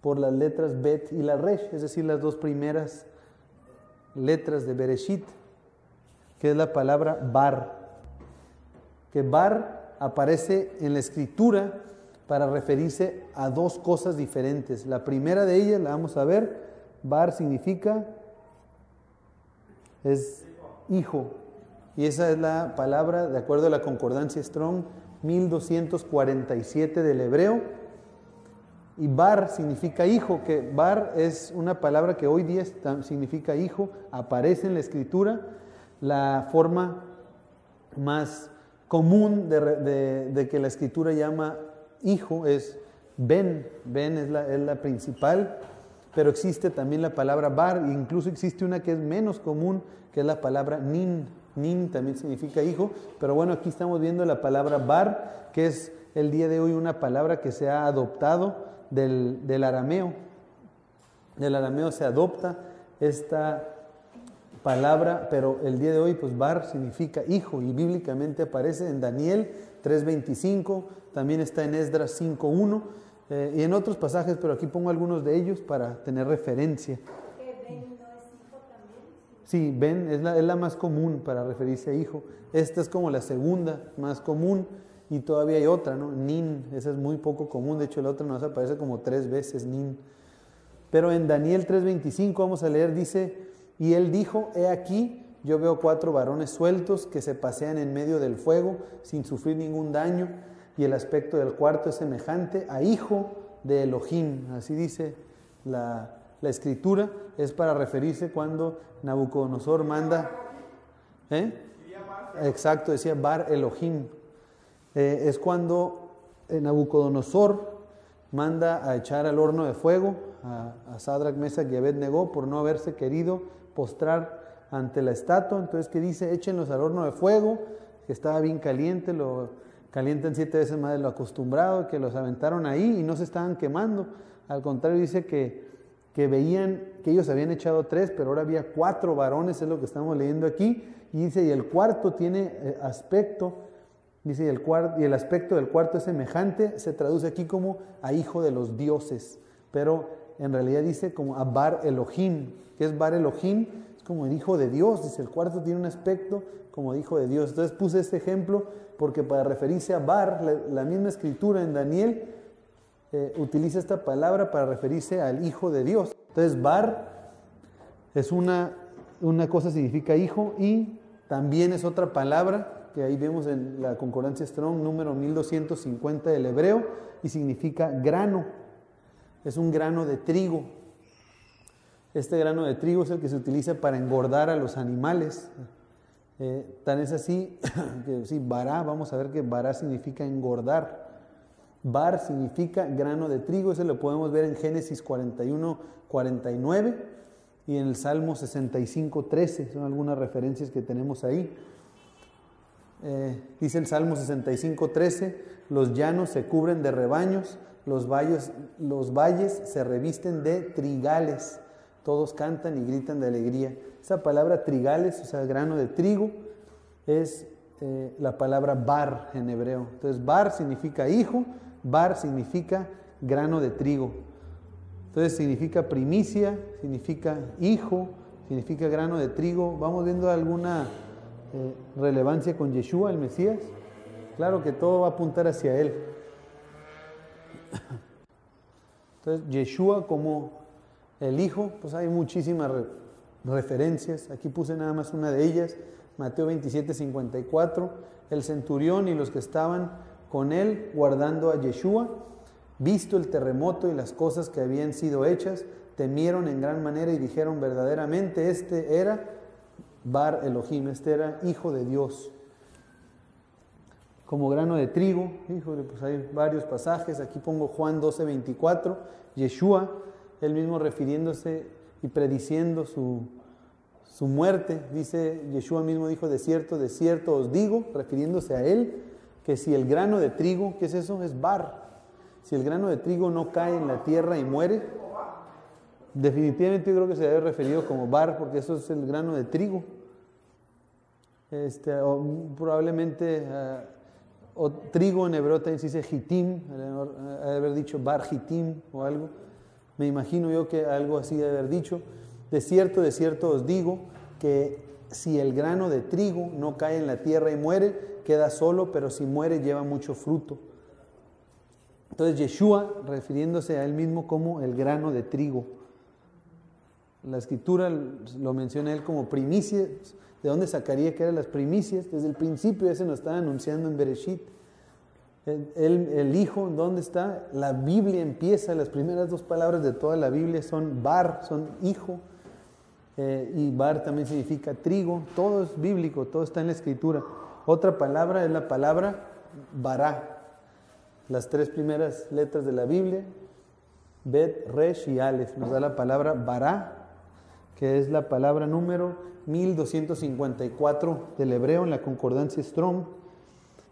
por las letras Bet y la Resh, es decir, las dos primeras letras de Bereshit, que es la palabra Bar. Que Bar aparece en la escritura para referirse a dos cosas diferentes. La primera de ellas, la vamos a ver, Bar significa, es hijo, y esa es la palabra, de acuerdo a la concordancia Strong, 1247 del hebreo, y Bar significa hijo, que Bar es una palabra que hoy día significa hijo, aparece en la escritura. La forma más común de que la escritura llama hijo es Ben es la principal, pero existe también la palabra Bar, e incluso existe una que es menos común, que es la palabra Nin también significa hijo, pero bueno, aquí estamos viendo la palabra Bar, que es el día de hoy una palabra que se ha adoptado del arameo. Del arameo se adopta esta palabra, pero el día de hoy pues Bar significa hijo, y bíblicamente aparece en Daniel 3:25, también está en Esdras 5:1 y en otros pasajes, pero aquí pongo algunos de ellos para tener referencia. ¿Ben no es hijo también? Sí, Ben es la más común para referirse a hijo. Esta es como la segunda más común, y todavía hay otra, ¿no? Nin, esa es muy poco común, de hecho la otra nos aparece como 3 veces, Nin. Pero en Daniel 3:25 vamos a leer, dice: y él dijo, he aquí, yo veo 4 varones sueltos que se pasean en medio del fuego sin sufrir ningún daño, y el aspecto del cuarto es semejante a hijo de Elohim. Así dice la la escritura es para referirse cuando Nabucodonosor manda... Exacto, decía Bar Elohim. Es cuando Nabucodonosor manda a echar al horno de fuego a Sadrach, Mesach y Abed-Negó por no haberse querido postrar ante la estatua. Entonces, ¿qué dice? Échenlos al horno de fuego, que estaba bien caliente, lo calientan 7 veces más de lo acostumbrado, que los aventaron ahí y no se estaban quemando. Al contrario, dice que veían que ellos habían echado 3, pero ahora había 4 varones, es lo que estamos leyendo aquí. Y dice, y el cuarto tiene aspecto, dice, y el aspecto del cuarto es semejante, se traduce aquí como a hijo de los dioses, pero en realidad dice como a Bar Elohim. ¿Qué es Bar Elohim? Es como el hijo de Dios, dice, el cuarto tiene un aspecto como de hijo de Dios. Entonces puse este ejemplo porque para referirse a Bar, la misma escritura en Daniel utiliza esta palabra para referirse al hijo de Dios. Entonces Bar es una cosa, significa hijo, y también es otra palabra que ahí vemos en la concordancia Strong número 1250 del hebreo, y significa grano. Es un grano de trigo. Este grano de trigo es el que se utiliza para engordar a los animales. Tan es así que sí, bará, vamos a ver que bará significa engordar. Bar significa grano de trigo, eso lo podemos ver en Génesis 41, 49 y en el Salmo 65, 13, son algunas referencias que tenemos ahí. Dice el Salmo 65, 13, los llanos se cubren de rebaños, los valles se revisten de trigales, todos cantan y gritan de alegría. Esa palabra trigales, o sea, grano de trigo, es la palabra bar en hebreo. Entonces, bar significa hijo, bar significa grano de trigo. Entonces, significa primicia, significa hijo, significa grano de trigo. ¿Vamos viendo alguna relevancia con Yeshua, el Mesías? Claro que todo va a apuntar hacia él. Entonces, Yeshua como el hijo, pues hay muchísimas referencias. Aquí puse nada más una de ellas, Mateo 27, 54. El centurión y los que estaban con él guardando a Yeshua, visto el terremoto y las cosas que habían sido hechas, temieron en gran manera y dijeron, verdaderamente este era Bar Elohim, este era hijo de Dios. Como grano de trigo, híjole, pues hay varios pasajes. Aquí pongo Juan 12, 24, Yeshua, él mismo refiriéndose y prediciendo su muerte. Dice, Yeshua mismo dijo, de cierto os digo, refiriéndose a él, que si el grano de trigo, ¿qué es eso? Es bar. Si el grano de trigo no cae en la tierra y muere, definitivamente yo creo que se debe referido como bar, porque eso es el grano de trigo. O probablemente, o trigo en hebreo también se dice jitim, ha de haber dicho bar jitim o algo. Me imagino yo que algo así de haber dicho. De cierto os digo que si el grano de trigo no cae en la tierra y muere, queda solo, pero si muere lleva mucho fruto. Entonces Yeshua, refiriéndose a él mismo como el grano de trigo. La escritura lo menciona él como primicias. ¿De dónde sacaría que eran las primicias? Desde el principio ya se nos está anunciando en Bereshit. El hijo, ¿dónde está? La Biblia empieza, las primeras 2 palabras de toda la Biblia son bar, son hijo. Y bar también significa trigo. Todo es bíblico, todo está en la escritura. Otra palabra es la palabra bará. Las 3 primeras letras de la Biblia, Bet, Resh y Aleph, nos da la palabra bará, que es la palabra número 1254 del hebreo en la concordancia Strong,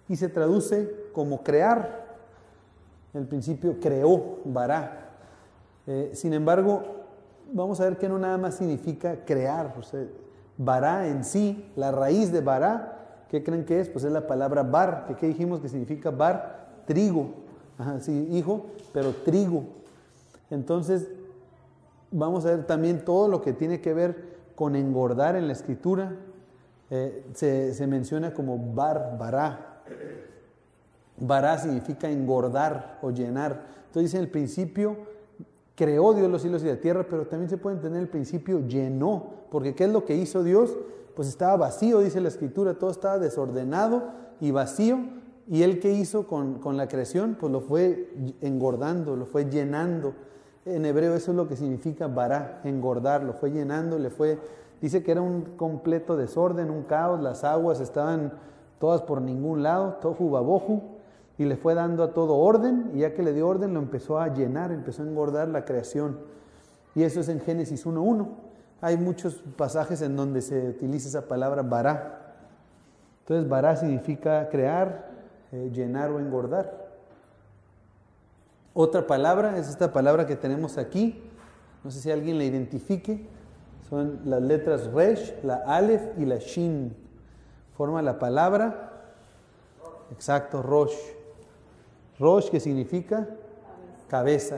y se traduce como crear. En el principio creó bará. Sin embargo, vamos a ver que no nada más significa crear. O sea, bará en sí, la raíz de bará, ¿qué creen que es? Pues es la palabra bar, que ¿qué dijimos que significa bar? Trigo. Ajá, sí, hijo, pero trigo. Entonces, vamos a ver también todo lo que tiene que ver con engordar en la escritura. Se menciona como bará. Bará significa engordar o llenar. Entonces dice, en el principio creó Dios los cielos y la tierra, pero también se puede entender el principio llenó, porque ¿qué es lo que hizo Dios? Pues estaba vacío, dice la escritura, todo estaba desordenado y vacío, y él ¿qué hizo con la creación? Pues lo fue engordando, lo fue llenando. en hebreo eso es lo que significa bará, engordar, lo fue llenando, dice que era un completo desorden, un caos, las aguas estaban todas por ningún lado, tohu babohu, y le fue dando a todo orden, y ya que le dio orden lo empezó a llenar, empezó a engordar la creación. Y eso es en Génesis 1:1. Hay muchos pasajes en donde se utiliza esa palabra bará. Entonces bará significa crear, llenar o engordar. Otra palabra es esta palabra que tenemos aquí, no sé si alguien la identifique, son las letras Resh, la Aleph y la Shin. Forma la palabra, exacto, Rosh. Rosh, que significa cabeza.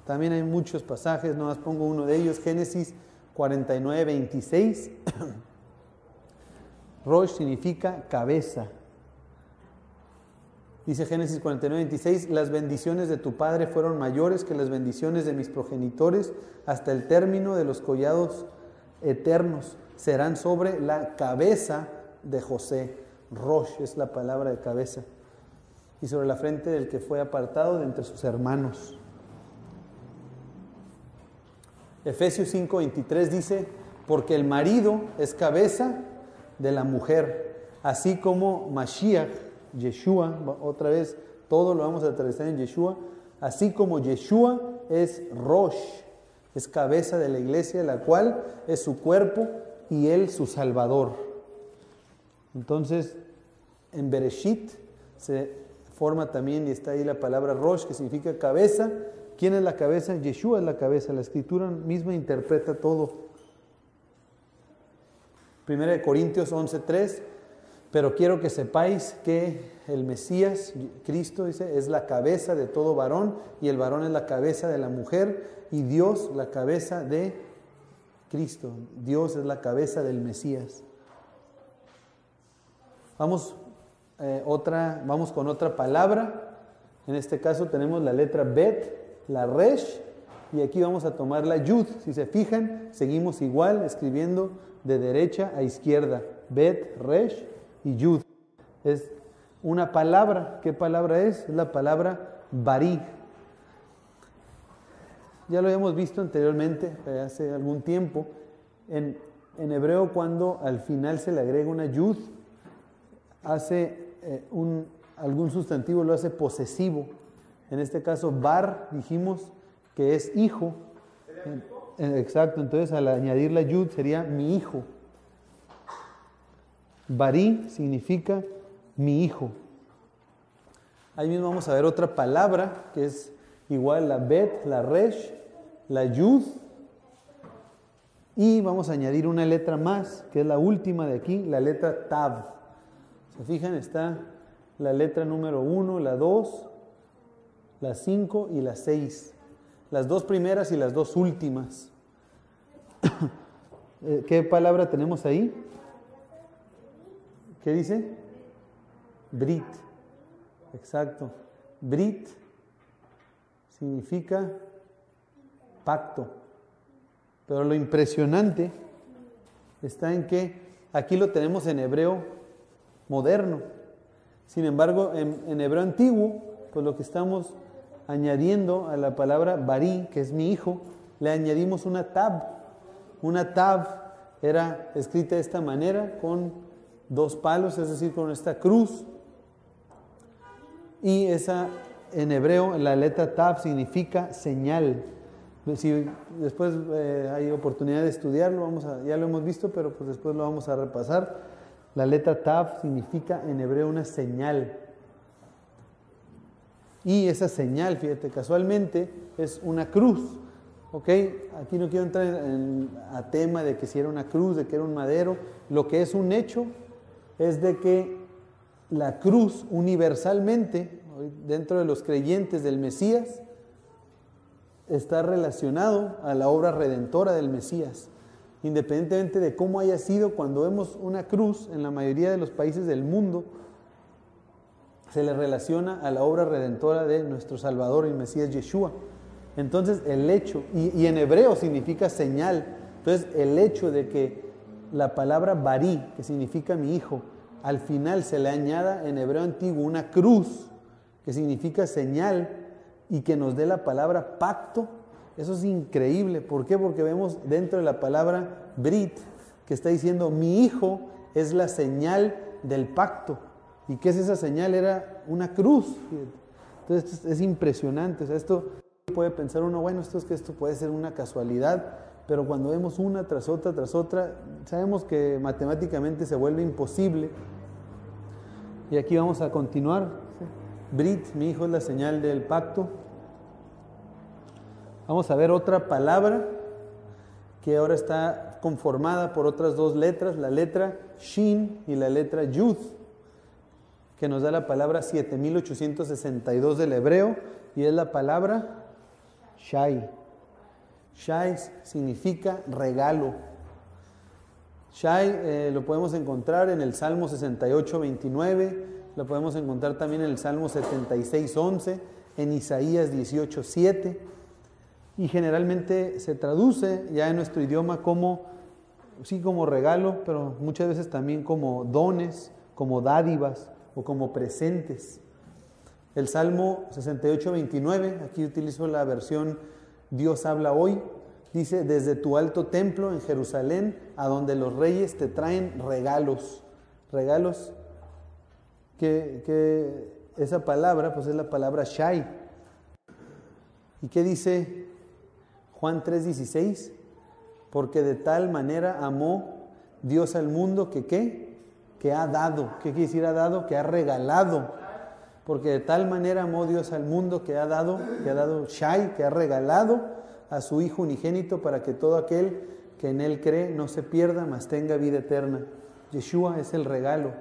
También hay muchos pasajes, nomás pongo uno de ellos, Génesis 49:26. Rosh significa cabeza. Dice Génesis 49:26, las bendiciones de tu padre fueron mayores que las bendiciones de mis progenitores hasta el término de los collados eternos. Serán sobre la cabeza de José. Rosh es la palabra de cabeza. Y sobre la frente del que fue apartado de entre sus hermanos. Efesios 5:23 dice, porque el marido es cabeza de la mujer, así como Mashiach, Yeshua, otra vez todo lo vamos a atravesar en Yeshua, así como Yeshua es Rosh, es cabeza de la iglesia, la cual es su cuerpo y él su salvador. Entonces, en Bereshit se forma también y está ahí la palabra Rosh, que significa cabeza. ¿Quién es la cabeza? Yeshua es la cabeza. La escritura misma interpreta todo. 1 Corintios 11:3, pero quiero que sepáis que el Mesías, Cristo, dice, es la cabeza de todo varón, y el varón es la cabeza de la mujer, y Dios la cabeza de Cristo. Dios es la cabeza del Mesías. Vamos con otra palabra. En este caso tenemos la letra Bet, la Resh, y aquí vamos a tomar la Yud. Si se fijan, seguimos igual, escribiendo de derecha a izquierda. Bet, Resh y Yud. Es una palabra. ¿Qué palabra es? Es la palabra Barí. Ya lo habíamos visto anteriormente, hace algún tiempo. En hebreo, cuando al final se le agrega una Yud, hace algún sustantivo, lo hace posesivo. En este caso, bar, dijimos que es hijo. Exacto, entonces al añadir la yud sería mi hijo. Barí significa mi hijo. Ahí mismo vamos a ver otra palabra que es igual la bet, la resh, la yud. Y vamos a añadir una letra más, que es la última de aquí, la letra tav. ¿Se fijan? Está la letra número 1, la 2, la 5 y la 6. Las dos primeras y las dos últimas. ¿Qué palabra tenemos ahí? ¿Qué dice? Brit. Exacto. Brit significa pacto. Pero lo impresionante está en que aquí lo tenemos en hebreo moderno. Sin embargo, en hebreo antiguo, pues lo que estamos añadiendo a la palabra barí, que es mi hijo, le añadimos una tab. Una tab era escrita de esta manera, con dos palos, es decir, con esta cruz. Y esa, en hebreo, la letra tab significa señal. Si después hay oportunidad de estudiarlo, ya lo hemos visto, pero pues después lo vamos a repasar. La letra tav significa en hebreo una señal. Y esa señal, fíjate, casualmente es una cruz. ¿Ok? Aquí no quiero entrar a tema de que si era una cruz, de que era un madero. Lo que es un hecho es de que la cruz universalmente, dentro de los creyentes del Mesías, está relacionado a la obra redentora del Mesías. Independientemente de cómo haya sido, cuando vemos una cruz en la mayoría de los países del mundo, se le relaciona a la obra redentora de nuestro Salvador y Mesías Yeshua. Entonces el hecho, y en hebreo significa señal, entonces el hecho de que la palabra barí, que significa mi hijo, al final se le añada en hebreo antiguo una cruz, que significa señal, y que nos dé la palabra pacto, Eso es increíble. ¿Por qué? Porque vemos dentro de la palabra Brit, que está diciendo, mi hijo es la señal del pacto. ¿Y qué es esa señal? Era una cruz. Entonces es impresionante. O sea, esto puede pensar uno, bueno, esto puede ser una casualidad, pero cuando vemos una tras otra, sabemos que matemáticamente se vuelve imposible. Y aquí vamos a continuar. Brit, mi hijo es la señal del pacto. Vamos a ver otra palabra que ahora está conformada por otras dos letras, la letra Shin y la letra Yud, que nos da la palabra 7862 del hebreo, y es la palabra Shai. Shai significa regalo. Shai lo podemos encontrar en el Salmo 68, 29, lo podemos encontrar también en el Salmo 76, 11, en Isaías 18, 7, y generalmente se traduce ya en nuestro idioma como, sí, como regalo, pero muchas veces también como dones, como dádivas o como presentes. El Salmo 68, 29, aquí utilizo la versión Dios habla hoy, dice, desde tu alto templo en Jerusalén, a donde los reyes te traen regalos. Regalos, que esa palabra, pues es la palabra Shai. ¿Y qué dice Juan 3:16? Porque de tal manera amó Dios al mundo que ¿qué? Que ha dado. ¿Qué quiere decir ha dado? Que ha regalado. Porque de tal manera amó Dios al mundo que ha dado Shai, que ha regalado a su Hijo unigénito para que todo aquel que en Él cree no se pierda, mas tenga vida eterna. Yeshua es el regalo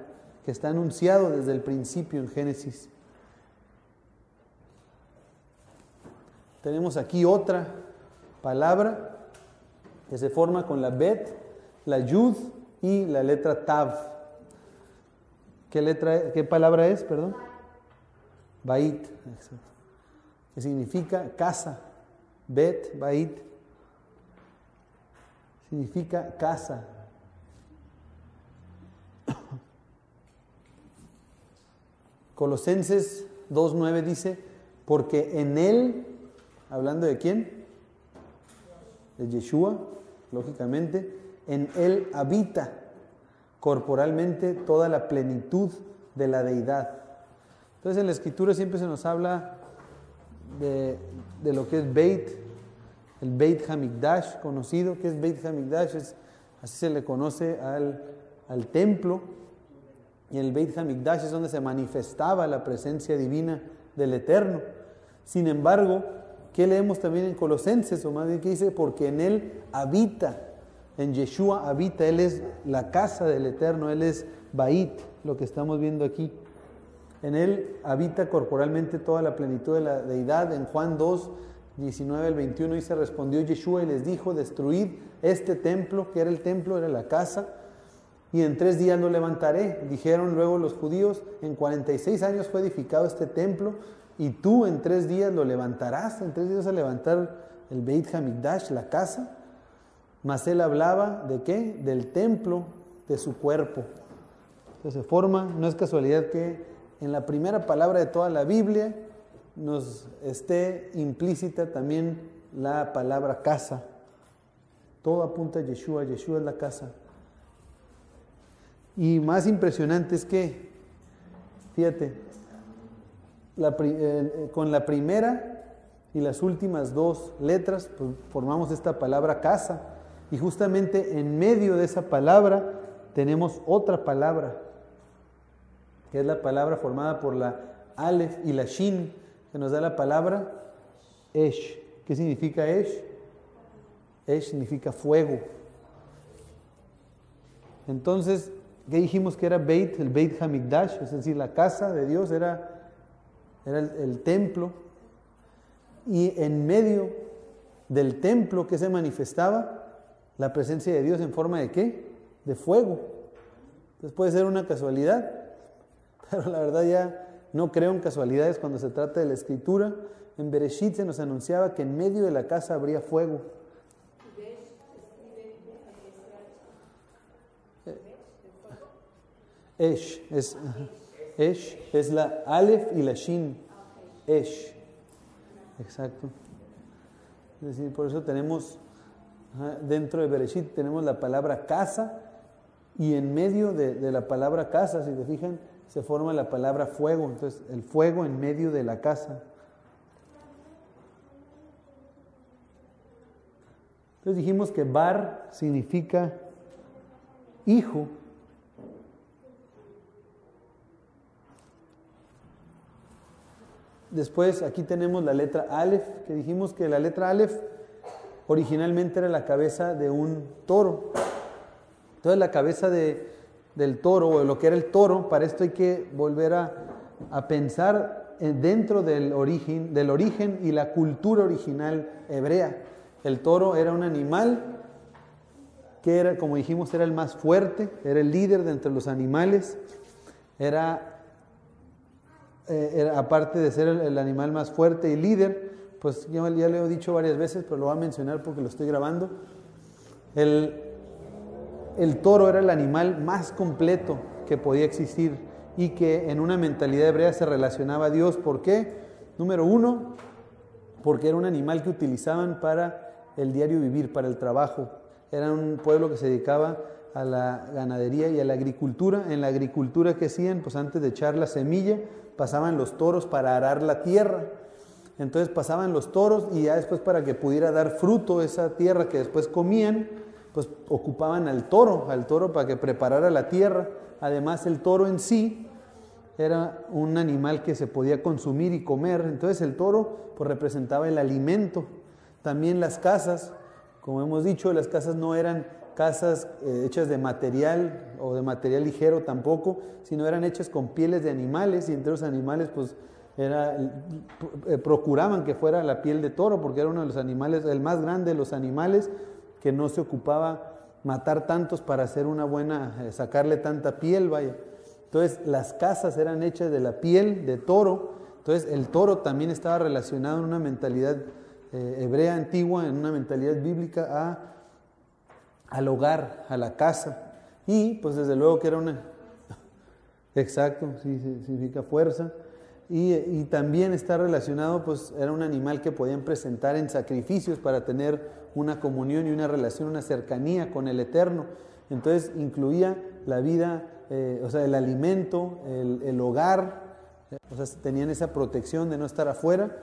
que está anunciado desde el principio en Génesis. Tenemos aquí otra palabra que se forma con la Bet, la Yud y la letra Tav. ¿Qué palabra es? Perdón. Bait, exacto. Que significa casa. Bet, Bait, significa casa. Colosenses 2:9 dice, porque en Él, hablando de quién, de Yeshua, lógicamente, en Él habita corporalmente toda la plenitud de la deidad. Entonces en la Escritura siempre se nos habla de lo que es Beit, el Beit Hamikdash conocido. ¿Qué es Beit Hamikdash? Así se le conoce al templo, y en el Beit Hamikdash es donde se manifestaba la presencia divina del Eterno. Sin embargo, ¿qué leemos también en Colosenses? O más bien que dice, porque en Él habita, en Yeshua habita, Él es la casa del Eterno, Él es Bait, lo que estamos viendo aquí. En Él habita corporalmente toda la plenitud de la deidad. En Juan 2, 19 al 21 dice, respondió Yeshua y les dijo, destruid este templo, que era el templo, era la casa, y en 3 días lo levantaré. Dijeron luego los judíos, en 46 años fue edificado este templo, y tú en 3 días lo levantarás. En 3 días vas a levantar el Beit Hamikdash, la casa. Mas él hablaba ¿de qué? Del templo de su cuerpo. Entonces se forma, no es casualidad que en la primera palabra de toda la Biblia nos esté implícita también la palabra casa. Todo apunta a Yeshua, Yeshua es la casa. Y más impresionante es que, fíjate, con la primera y las últimas 2 letras pues, formamos esta palabra casa, y justamente en medio de esa palabra tenemos otra palabra, que es la palabra formada por la Aleph y la Shin, que nos da la palabra Esh. ¿Qué significa Esh? Esh significa fuego. Entonces, ¿qué dijimos que era Beit? El Beit Hamikdash, es decir, la casa de Dios era el templo, y en medio del templo que se manifestaba la presencia de Dios en forma de ¿qué? De fuego. Entonces puede ser una casualidad, pero la verdad ya no creo en casualidades cuando se trata de la Escritura. En Bereshit se nos anunciaba que en medio de la casa habría fuego. Esh es la Aleph y la Shin. Esh. Exacto. Es decir, por eso tenemos, dentro de Bereshit tenemos la palabra casa, y en medio de la palabra casa, si te fijan, se forma la palabra fuego. Entonces, el fuego en medio de la casa. Entonces dijimos que bar significa hijo. Después aquí tenemos la letra Aleph, que dijimos que la letra Aleph originalmente era la cabeza de un toro. Entonces la cabeza del toro, o lo que era el toro, para esto hay que volver a pensar dentro del origen y la cultura original hebrea. El toro era un animal que era, como dijimos, era el más fuerte, era el líder de entre los animales, era aparte de ser el animal más fuerte y líder, pues ya lo he dicho varias veces, pero lo voy a mencionar porque lo estoy grabando. El toro era el animal más completo que podía existir y que en una mentalidad hebrea se relacionaba a Dios. ¿Por qué? Número uno, porque era un animal que utilizaban para el diario vivir, para el trabajo. Era un pueblo que se dedicaba a la ganadería y a la agricultura. En la agricultura, ¿qué hacían? Pues antes de echar la semilla, pasaban los toros para arar la tierra. Entonces pasaban los toros y ya después, para que pudiera dar fruto esa tierra que después comían, pues ocupaban al toro para que preparara la tierra. Además, el toro en sí era un animal que se podía consumir y comer. Entonces el toro pues representaba el alimento. También las casas, como hemos dicho, las casas no eran casas hechas de material o de material ligero tampoco, sino eran hechas con pieles de animales, y entre los animales pues procuraban que fuera la piel de toro, porque era uno de los animales, el más grande de los animales, que no se ocupaba matar tantos para hacer una buena, sacarle tanta piel, vaya. Entonces las casas eran hechas de la piel de toro. Entonces el toro también estaba relacionado en una mentalidad hebrea antigua, en una mentalidad bíblica al hogar, a la casa. Y pues desde luego que era una... Exacto, sí, significa fuerza. Y también está relacionado, pues era un animal que podían presentar en sacrificios para tener una comunión y una relación, una cercanía con el Eterno. Entonces incluía la vida, o sea, el alimento, el hogar, o sea, tenían esa protección de no estar afuera,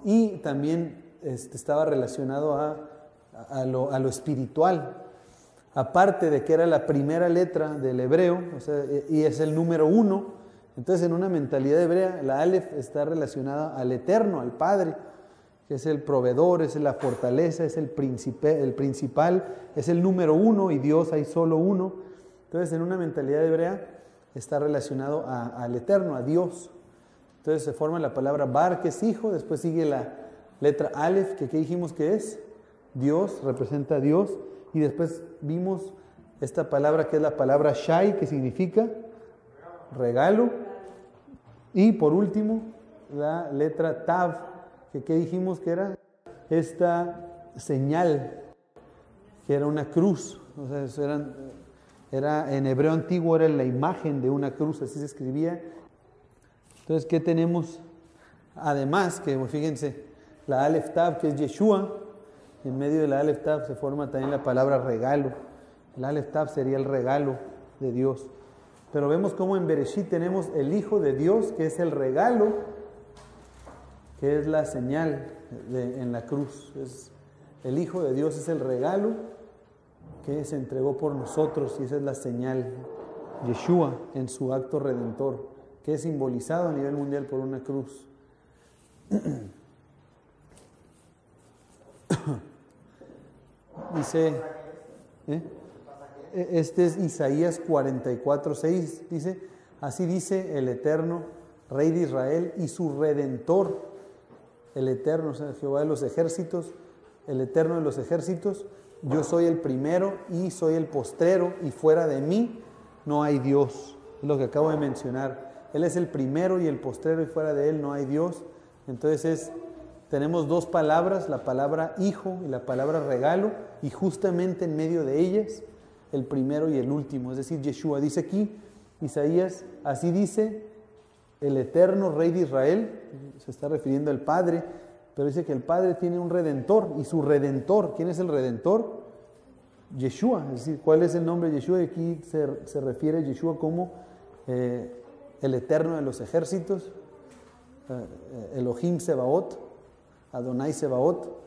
y también estaba relacionado a lo espiritual. Aparte de que era la primera letra del hebreo, o sea, y es el número 1, entonces en una mentalidad hebrea la Aleph está relacionada al Eterno, al Padre, que es el proveedor, es la fortaleza, es el principal, es el número 1, y Dios hay solo uno. Entonces en una mentalidad hebrea está relacionado al Eterno, a Dios. Entonces se forma la palabra Bar, que es hijo, después sigue la letra Aleph, que ¿qué dijimos que es? Dios, representa a Dios, y después vimos esta palabra que es la palabra Shai, que significa regalo, y por último la letra Tav, que ¿qué dijimos que era? Esta señal, que era una cruz, o sea, era en hebreo antiguo era la imagen de una cruz, así se escribía. Entonces, ¿qué tenemos? Además, que fíjense, la Aleph Tav, que es Yeshua, en medio de la Aleph Tav se forma también la palabra regalo. El Aleph Tav sería el regalo de Dios. Pero vemos cómo en Bereshit tenemos el Hijo de Dios, que es el regalo, que es la señal en la cruz. El Hijo de Dios es el regalo que se entregó por nosotros, y esa es la señal, Yeshua, en su acto redentor, que es simbolizado a nivel mundial por una cruz. Dice, este es Isaías 44:6, dice, así dice el Eterno, Rey de Israel y su Redentor, el Eterno, o sea, Jehová de los ejércitos, el Eterno de los ejércitos, yo soy el primero y soy el postrero, y fuera de mí no hay Dios. Es lo que acabo de mencionar. Él es el primero y el postrero, y fuera de él no hay Dios. Entonces tenemos dos palabras, la palabra hijo y la palabra regalo, y justamente en medio de ellas el primero y el último, es decir, Yeshua. Dice aquí Isaías, así dice el Eterno Rey de Israel, se está refiriendo al Padre, pero dice que el Padre tiene un Redentor, y su Redentor, ¿quién es el Redentor? Yeshua, es decir, ¿cuál es el nombre de Yeshua? Y aquí se refiere a Yeshua como el Eterno de los ejércitos, Elohim Sebaot, Adonai Sebaot.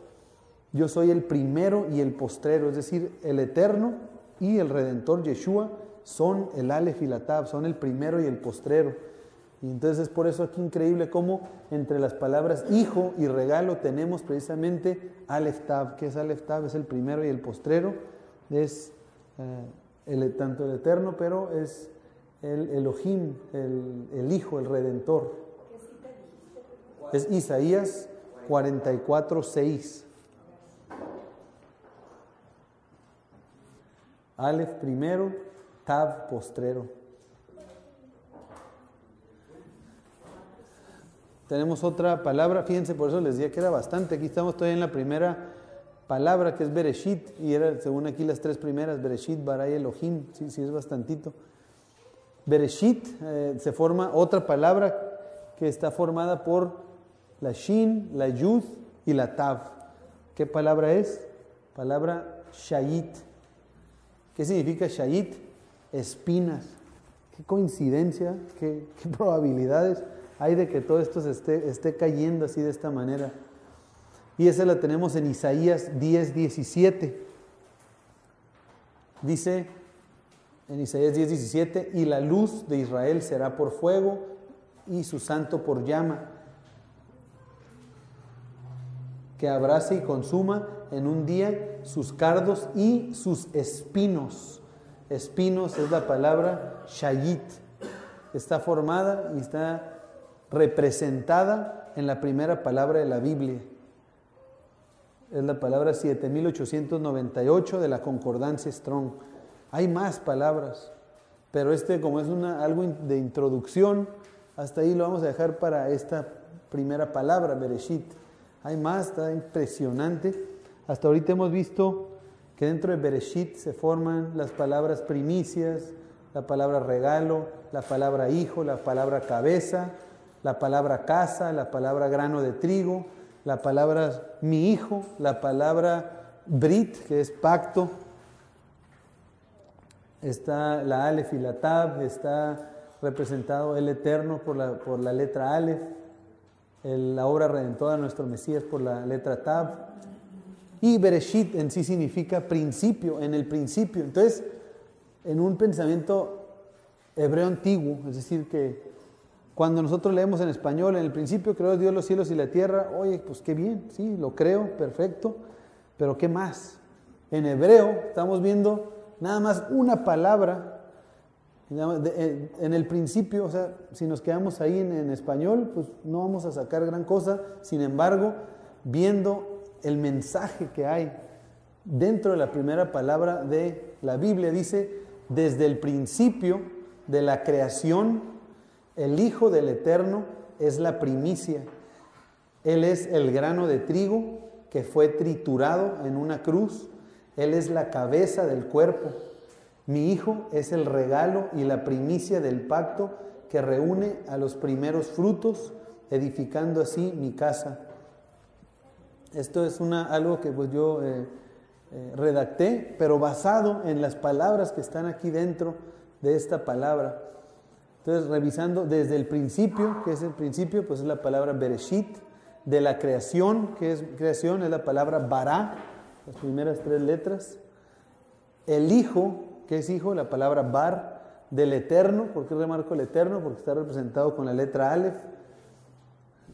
Yo soy el primero y el postrero, es decir, el Eterno y el Redentor Yeshua son el Aleph y la Tav, son el primero y el postrero. Y entonces es por eso aquí increíble cómo entre las palabras hijo y regalo tenemos precisamente Aleph Tav. ¿Qué es Aleph Tav? Es el primero y el postrero, es tanto el Eterno, pero es el Elohim, el Hijo, el Redentor. Es Isaías 44:6. Aleph primero, Tav postrero. Tenemos otra palabra, fíjense, por eso les decía que era bastante. Aquí estamos todavía en la primera palabra, que es Bereshit, y era según aquí las tres primeras, Bereshit, Bara y Elohim. Sí, es bastantito. Bereshit se forma otra palabra que está formada por la Shin, la Yud y la Tav. ¿Qué palabra es? Palabra Shayit. ¿Qué significa Shayit? Espinas. Qué coincidencia, qué probabilidades hay de que todo esto se esté cayendo así de esta manera. Y esa la tenemos en Isaías 10:17. Dice en Isaías 10:17, y la luz de Israel será por fuego y su santo por llama, que abrace y consuma en un día sus cardos y sus espinos. Espinos es la palabra Shayit. Está formada y está representada en la primera palabra de la Biblia. Es la palabra 7898 de la Concordancia Strong. Hay más palabras, pero como es algo de introducción, hasta ahí lo vamos a dejar para esta primera palabra, Bereshit. Hay más, está impresionante. Hasta ahorita hemos visto que dentro de Bereshit se forman las palabras primicias, la palabra regalo, la palabra hijo, la palabra cabeza, la palabra casa, la palabra grano de trigo, la palabra mi hijo, la palabra Brit, que es pacto. Está la Aleph y la Tav, está representado el Eterno por la letra Aleph, la obra redentora de nuestro Mesías por la letra Tav. Y Bereshit en sí significa principio, en el principio. Entonces, en un pensamiento hebreo antiguo, es decir, que cuando nosotros leemos en español, en el principio creó Dios los cielos y la tierra, oye, pues qué bien, sí, lo creo, perfecto, pero ¿qué más? En hebreo estamos viendo nada más una palabra, en el principio, o sea, si nos quedamos ahí en español, pues no vamos a sacar gran cosa. Sin embargo, viendo el mensaje que hay dentro de la primera palabra de la Biblia, dice, desde el principio de la creación, el Hijo del Eterno es la primicia. Él es el grano de trigo que fue triturado en una cruz. Él es la cabeza del cuerpo. Mi Hijo es el regalo y la primicia del pacto que reúne a los primeros frutos, edificando así mi casa. Esto es algo que pues yo redacté, pero basado en las palabras que están aquí dentro de esta palabra. Entonces, revisando desde el principio, ¿qué es el principio? Pues es la palabra Bereshit. De la creación, ¿qué es creación? Es la palabra Bará, las primeras tres letras. El Hijo, ¿qué es Hijo? La palabra Bar. Del Eterno, ¿por qué remarco el Eterno? Porque está representado con la letra Aleph.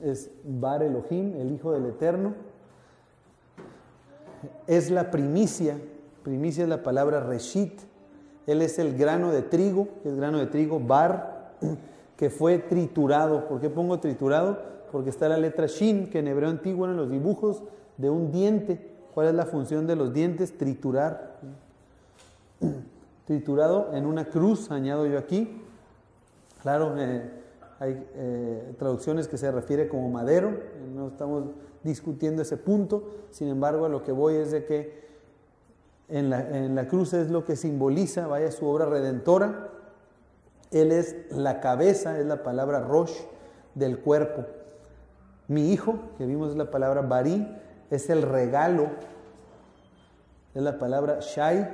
Es Bar Elohim, el Hijo del Eterno. Es la primicia. Primicia es la palabra Reshit. Él es el grano de trigo, el grano de trigo Bar, que fue triturado. ¿Por qué pongo triturado? Porque está la letra Shin, que en hebreo antiguo eran los dibujos de un diente. ¿Cuál es la función de los dientes? Triturar. Triturado en una cruz, añado yo aquí. Claro, hay traducciones que se refiere como madero, no estamos discutiendo ese punto. Sin embargo, a lo que voy es de que en la cruz es lo que simboliza, vaya, su obra redentora. Él es la cabeza, es la palabra Rosh del cuerpo. Mi hijo, que vimos es la palabra Bari, es el regalo, es la palabra Shai,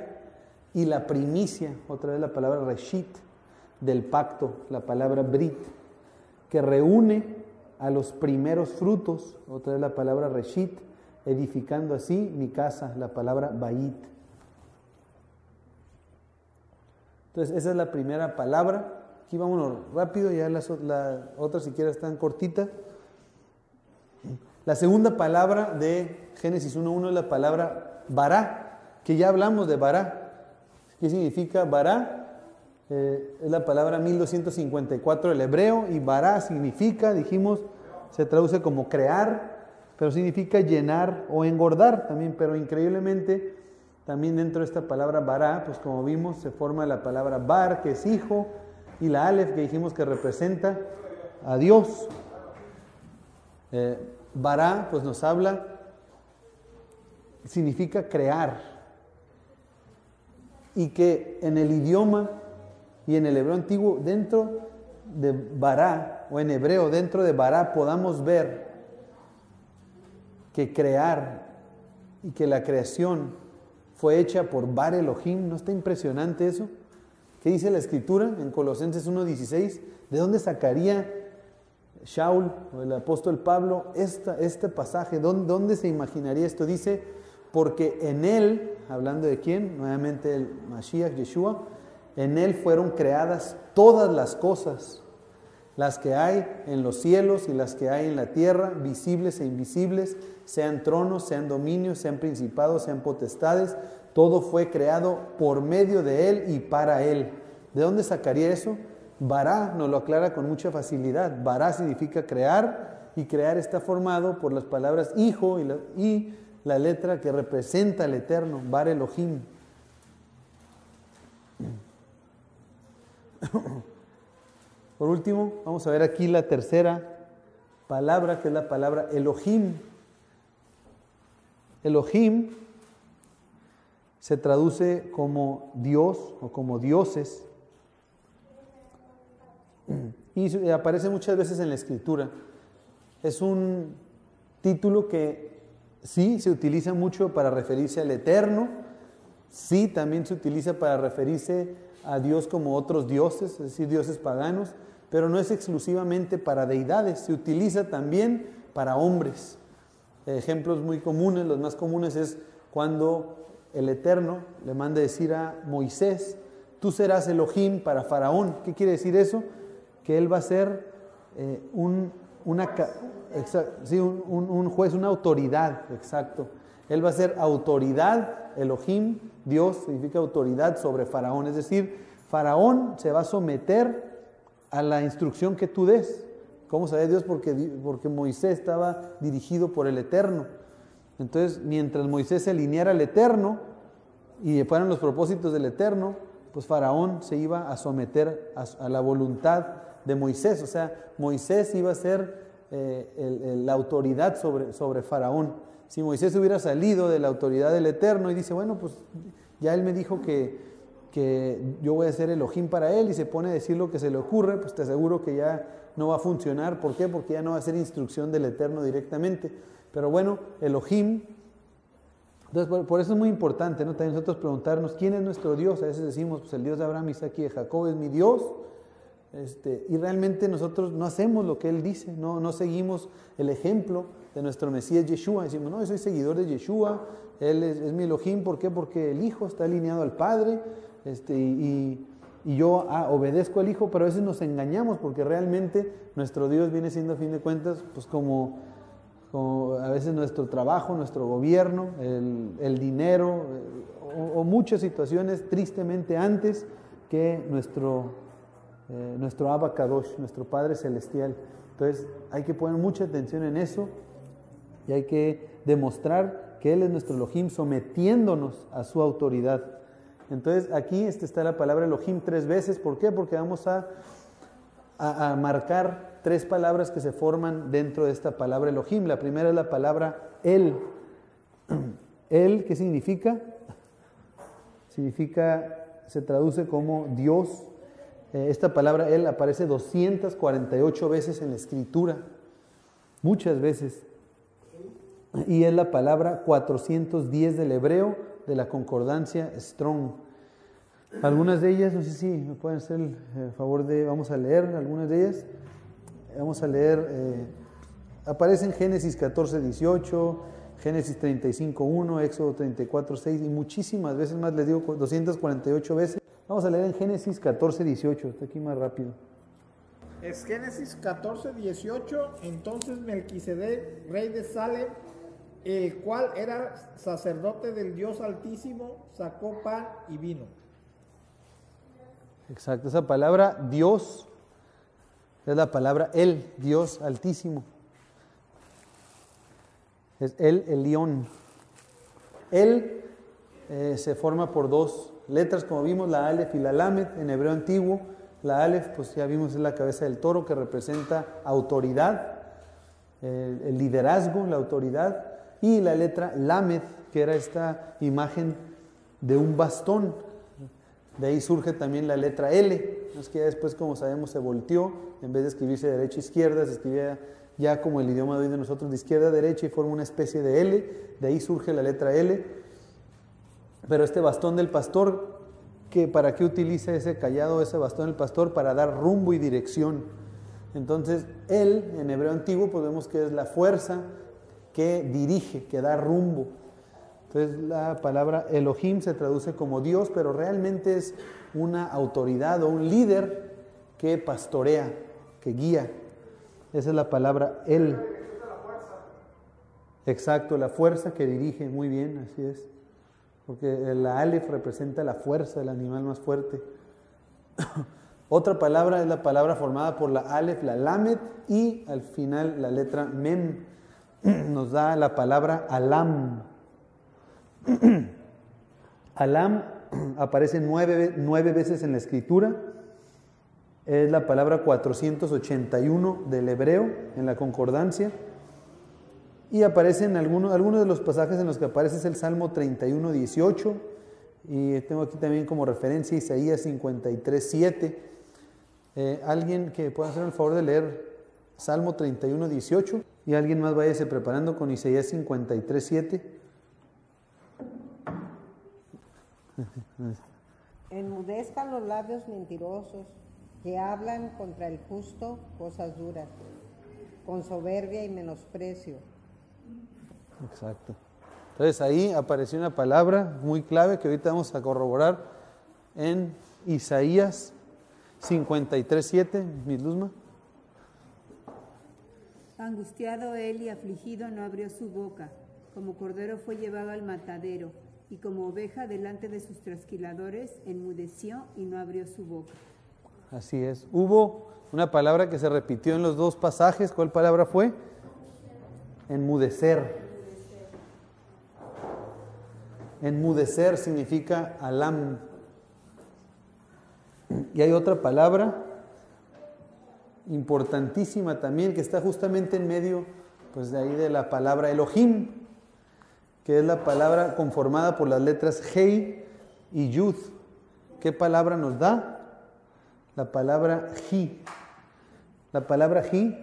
y la primicia, otra vez la palabra Reshit, del pacto, la palabra Brit, que reúne a los primeros frutos, otra vez la palabra Reshit, edificando así mi casa, la palabra Bait. Entonces esa es la primera palabra. Aquí vámonos rápido, ya las otras si quieres están cortitas. La segunda palabra de Génesis 1.1 es la palabra Bará, que ya hablamos de Bará. ¿Qué significa Bará? Es la palabra 1254 del hebreo, y Bará significa, dijimos, se traduce como crear, pero significa llenar o engordar también, pero increíblemente también dentro de esta palabra Bará, pues como vimos, se forma la palabra Bar, que es hijo, y la Aleph, que dijimos que representa a Dios. Bará, pues nos habla, significa crear, y que en el idioma y en el hebreo antiguo, dentro de Bará, o en hebreo, dentro de Bará, podamos ver que crear y que la creación fue hecha por Bar Elohim. ¿No está impresionante eso? ¿Qué dice la Escritura en Colosenses 1.16? ¿De dónde sacaría Shaul o el apóstol Pablo este pasaje? ¿Dónde se imaginaría esto? Dice, porque en él, hablando de quién, nuevamente el Mashiach, Yeshua, en él fueron creadas todas las cosas, las que hay en los cielos y las que hay en la tierra, visibles e invisibles, sean tronos, sean dominios, sean principados, sean potestades, todo fue creado por medio de él y para él. ¿De dónde sacaría eso? Bará nos lo aclara con mucha facilidad. Bará significa crear, y crear está formado por las palabras hijo y la letra que representa al eterno, Bar Elohim. Por último, vamos a ver aquí la tercera palabra, que es la palabra Elohim. Elohim se traduce como Dios o como dioses, y aparece muchas veces en la Escritura. Es un título que sí se utiliza mucho para referirse al Eterno, sí también se utiliza para referirse a Dios como otros dioses, es decir, dioses paganos, pero no es exclusivamente para deidades, se utiliza también para hombres. Ejemplos muy comunes, los más comunes es cuando el Eterno le manda decir a Moisés, tú serás Elohim para Faraón. ¿Qué quiere decir eso? Que él va a ser un juez, una autoridad, exacto. Él va a ser autoridad, Elohim, Dios significa autoridad sobre Faraón. Es decir, Faraón se va a someter a la instrucción que tú des. ¿Cómo sabe Dios? Porque Moisés estaba dirigido por el Eterno. Entonces, mientras Moisés se alineara al Eterno y fueran los propósitos del Eterno, pues Faraón se iba a someter a la voluntad de Moisés. O sea, Moisés iba a ser la autoridad sobre Faraón. Si Moisés hubiera salido de la autoridad del Eterno y dice, bueno, pues ya él me dijo que yo voy a ser Elohim para él, y se pone a decir lo que se le ocurre, pues te aseguro que ya no va a funcionar. ¿Por qué? Porque ya no va a ser instrucción del Eterno directamente. Pero bueno, Elohim. Entonces, por eso es muy importante, ¿no? También nosotros preguntarnos, ¿quién es nuestro Dios? A veces decimos, pues el Dios de Abraham, Isaac y de Jacob es mi Dios. Y realmente nosotros no hacemos lo que Él dice, no seguimos el ejemplo de nuestro Mesías Yeshua. Decimos, no, yo soy seguidor de Yeshua, Él es mi Elohim. ¿Por qué? Porque el Hijo está alineado al Padre, y yo obedezco al Hijo, pero a veces nos engañamos, porque realmente nuestro Dios viene siendo, a fin de cuentas, pues como a veces nuestro trabajo, nuestro gobierno, el dinero, o muchas situaciones tristemente antes que nuestro Abba Kadosh, nuestro Padre Celestial. Entonces hay que poner mucha atención en eso, y hay que demostrar que Él es nuestro Elohim, sometiéndonos a su autoridad. Entonces aquí está la palabra Elohim 3 veces. ¿Por qué? Porque vamos a marcar 3 palabras que se forman dentro de esta palabra Elohim. La primera es la palabra El. El, ¿qué significa? Se traduce como Dios. Esta palabra El aparece 248 veces en la Escritura. muchas veces. Y es la palabra 410 del hebreo de la concordancia Strong. Algunas de ellas, no sé si me pueden hacer el favor de, vamos a leer algunas de ellas. Vamos a leer, aparecen Génesis 14, 18, Génesis 35, 1, Éxodo 34, 6 y muchísimas veces más, les digo 248 veces. Vamos a leer en Génesis 14, 18, está aquí más rápido. Es Génesis 14, 18. Entonces Melquisedec, rey de Salem, el cual era sacerdote del Dios Altísimo, sacó pan y vino. Exacto, esa palabra Dios es la palabra El, Dios Altísimo. Es El Elión. El se forma por dos letras, como vimos, la Aleph y la Lamed en hebreo antiguo. La Aleph, pues ya vimos, es la cabeza del toro que representa autoridad, el liderazgo, la autoridad. Y la letra Lamed, que era esta imagen de un bastón. De ahí surge también la letra L. Es que ya después, como sabemos, se volteó. En vez de escribirse de derecha a izquierda, se escribía ya como el idioma de hoy de nosotros, de izquierda a derecha, y forma una especie de L. De ahí surge la letra L. Pero este bastón del pastor, ¿para qué utiliza ese cayado, ese bastón del pastor? Para dar rumbo y dirección. Entonces, él, en hebreo antiguo, pues vemos que es la fuerza que dirige, que da rumbo. Entonces, la palabra Elohim se traduce como Dios, pero realmente es una autoridad o un líder que pastorea, que guía. Esa es la palabra El. Exacto, la fuerza que dirige, muy bien, así es. Porque la Aleph representa la fuerza del animal más fuerte. Otra palabra es la palabra formada por la Aleph, la Lamed, y al final la letra Mem nos da la palabra Alam. Alam aparece nueve veces en la escritura. Es la palabra 481 del hebreo en la concordancia. Y aparece en algunos de los pasajes en los que aparece es el Salmo 31, 18. Y tengo aquí también como referencia Isaías 53, 7. Alguien que pueda hacer el favor de leer Salmo 31, 18. Y alguien más váyase preparando con Isaías 53, 7. Enmudezcan los labios mentirosos que hablan contra el justo cosas duras, con soberbia y menosprecio. Exacto. Entonces ahí apareció una palabra muy clave que ahorita vamos a corroborar en Isaías 53, 7. Miss Luzma. Angustiado él y afligido no abrió su boca, como cordero fue llevado al matadero, y como oveja delante de sus trasquiladores, enmudeció y no abrió su boca. Así es. Hubo una palabra que se repitió en los dos pasajes. ¿Cuál palabra fue? Enmudecer. Enmudecer significa alam. Y hay otra palabra importantísima también que está justamente en medio, pues de ahí de la palabra Elohim, que es la palabra conformada por las letras Hei y Yud. ¿Qué palabra nos da? La palabra Ji. La palabra Ji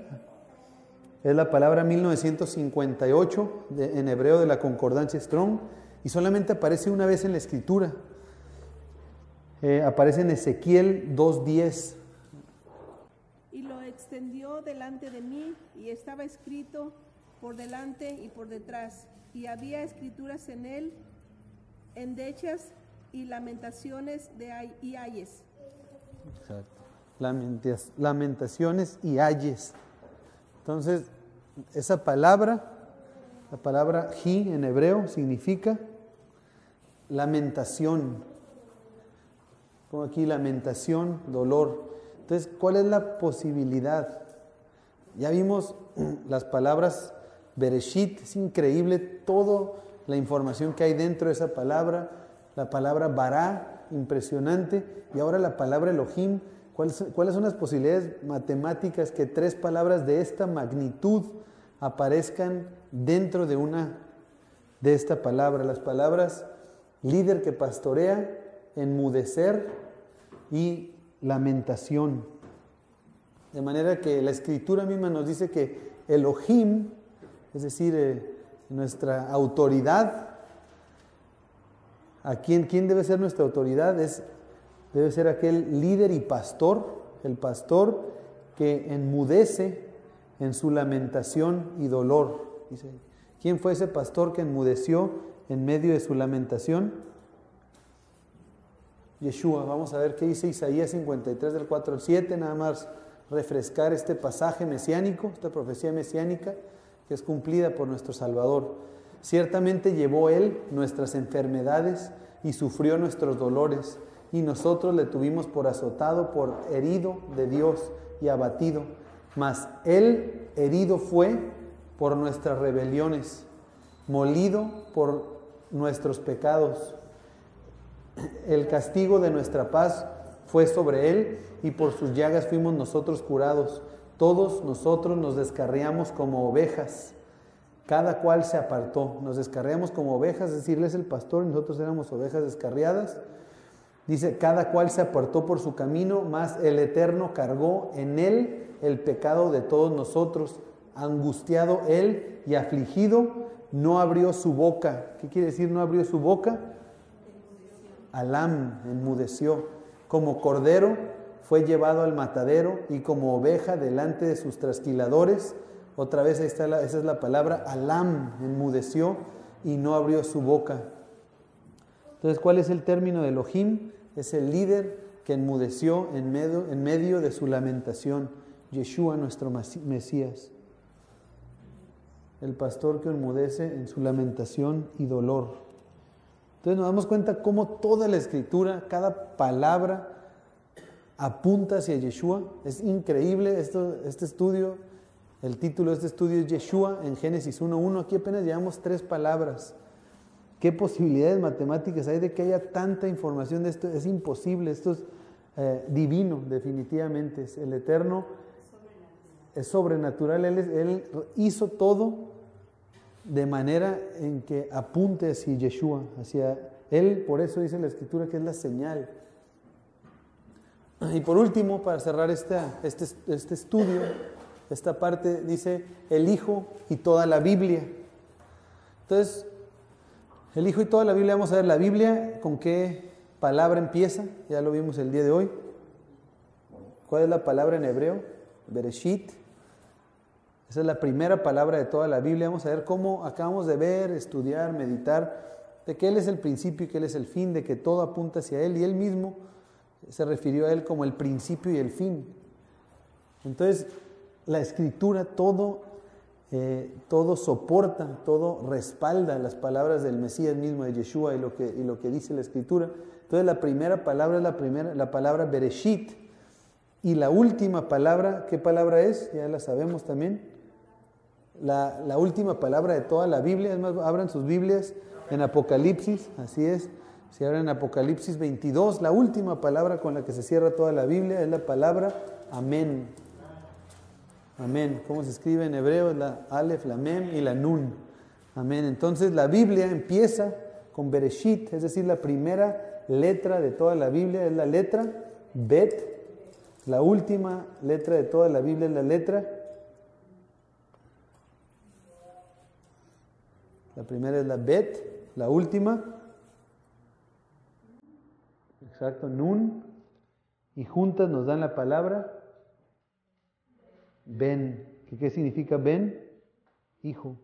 es la palabra 1958 en hebreo de la concordancia Strong y solamente aparece una vez en la escritura. Aparece en Ezequiel 2:10. Y lo extendió delante de mí y estaba escrito por delante y por detrás, y había escrituras en él, endechas y lamentaciones y ayes. Exacto. Lamentaciones y ayes. Entonces, esa palabra, la palabra ji en hebreo, significa lamentación. Como aquí, lamentación, dolor. Entonces, ¿cuál es la posibilidad? Ya vimos las palabras Bereshit, es increíble toda la información que hay dentro de esa palabra. La palabra Bará, impresionante. Y ahora la palabra Elohim. ¿Cuáles son las posibilidades matemáticas que tres palabras de esta magnitud aparezcan dentro de esta palabra? Las palabras líder que pastorea, enmudecer y lamentación. De manera que la escritura misma nos dice que Elohim, es decir, nuestra autoridad. ¿Quién debe ser nuestra autoridad? Debe ser aquel líder y pastor, el pastor que enmudece en su lamentación y dolor. Dice, ¿quién fue ese pastor que enmudeció en medio de su lamentación? Yeshua. Vamos a ver qué dice Isaías 53 del 4 al 7, nada más refrescar este pasaje mesiánico, esta profecía mesiánica que es cumplida por nuestro Salvador. Ciertamente llevó Él nuestras enfermedades y sufrió nuestros dolores, y nosotros le tuvimos por azotado, por herido de Dios y abatido. Mas Él herido fue por nuestras rebeliones, molido por nuestros pecados. El castigo de nuestra paz fue sobre Él, y por sus llagas fuimos nosotros curados. Todos nosotros nos descarriamos como ovejas, cada cual se apartó. Nos descarriamos como ovejas, es decir, Él es el pastor y nosotros éramos ovejas descarriadas. Dice, cada cual se apartó por su camino, mas el Eterno cargó en Él el pecado de todos nosotros. Angustiado Él y afligido, no abrió su boca. ¿Qué quiere decir no abrió su boca? Alam, enmudeció. Como cordero fue llevado al matadero, y como oveja delante de sus trasquiladores. Otra vez ahí está esa es la palabra, Alam, enmudeció y no abrió su boca. Entonces, ¿cuál es el término de Elohim? Es el líder que enmudeció en medio de su lamentación. Yeshua, nuestro Mesías. El pastor que enmudece en su lamentación y dolor. Entonces nos damos cuenta cómo toda la Escritura, cada palabra, apunta hacia Yeshua. Es increíble este estudio. El título de este estudio es Yeshua en Génesis 1:1. Aquí apenas llevamos 3 palabras. ¿Qué posibilidades matemáticas hay de que haya tanta información de esto? Es imposible. Esto es divino, definitivamente. El Eterno es sobrenatural. Él hizo todo de manera en que apunte hacia Yeshua, hacia Él. Por eso dice la Escritura que es la señal. Y por último, para cerrar este estudio, esta parte dice el Hijo y toda la Biblia. Entonces, el Hijo y toda la Biblia, vamos a ver la Biblia, ¿con qué palabra empieza? Ya lo vimos el día de hoy. ¿Cuál es la palabra en hebreo? Bereshit. Esa es la primera palabra de toda la Biblia. Vamos a ver cómo acabamos de ver, estudiar, meditar, de que Él es el principio y que Él es el fin, de que todo apunta hacia Él, y Él mismo se refirió a Él como el principio y el fin. Entonces, la Escritura todo soporta, todo respalda las palabras del Mesías mismo, de Yeshua, y lo que dice la Escritura. Entonces, la primera palabra es la palabra Bereshit, y la última palabra, ¿qué palabra es? Ya la sabemos también. La última palabra de toda la Biblia. Es más, abran sus Biblias en Apocalipsis, así es. Si abren Apocalipsis 22, la última palabra con la que se cierra toda la Biblia es la palabra Amén. Amén. ¿Cómo se escribe en hebreo? Es la Aleph, la Mem y la Nun. Amén. Entonces la Biblia empieza con Bereshit, es decir, la primera letra de toda la Biblia es la letra Bet. La última letra de toda la Biblia es la letra. La primera es la Bet, la última. Exacto, Nun. Y juntas nos dan la palabra Ben. ¿Qué significa Ben? Hijo.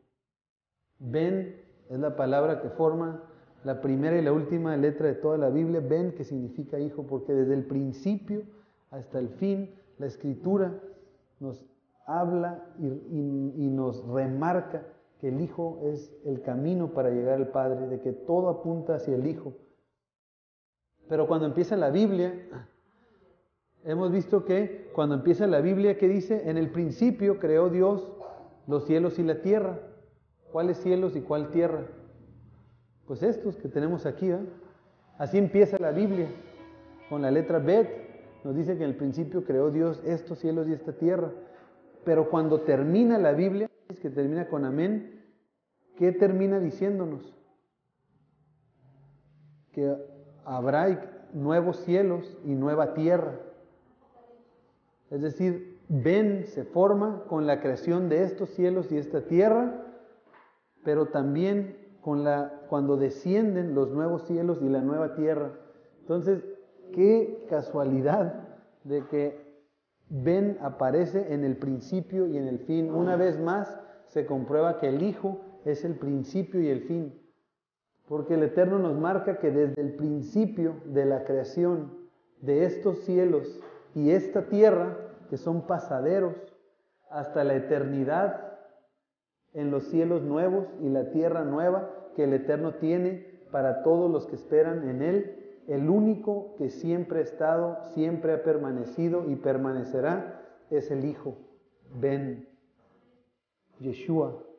Ben es la palabra que forma la primera y la última letra de toda la Biblia. Ben, que significa hijo, porque desde el principio hasta el fin la Escritura nos habla y nos remarca que el Hijo es el camino para llegar al Padre, de que todo apunta hacia el Hijo. Pero cuando empieza la Biblia, hemos visto que cuando empieza la Biblia, ¿qué dice? En el principio creó Dios los cielos y la tierra. ¿Cuáles cielos y cuál tierra? Pues estos que tenemos aquí, ¿eh? Así empieza la Biblia, con la letra Bet. Nos dice que en el principio creó Dios estos cielos y esta tierra. Pero cuando termina la Biblia, que termina con amén, ¿qué termina diciéndonos? Que habrá nuevos cielos y nueva tierra. Es decir, Ben se forma con la creación de estos cielos y esta tierra, pero también cuando descienden los nuevos cielos y la nueva tierra. Entonces, qué casualidad de que Ben aparece en el principio y en el fin. Una vez más se comprueba que el Hijo es el principio y el fin. Porque el Eterno nos marca que desde el principio de la creación de estos cielos y esta tierra, que son pasaderos, hasta la eternidad en los cielos nuevos y la tierra nueva que el Eterno tiene para todos los que esperan en Él, el único que siempre ha estado, siempre ha permanecido y permanecerá es el Hijo, Ben, Yeshua.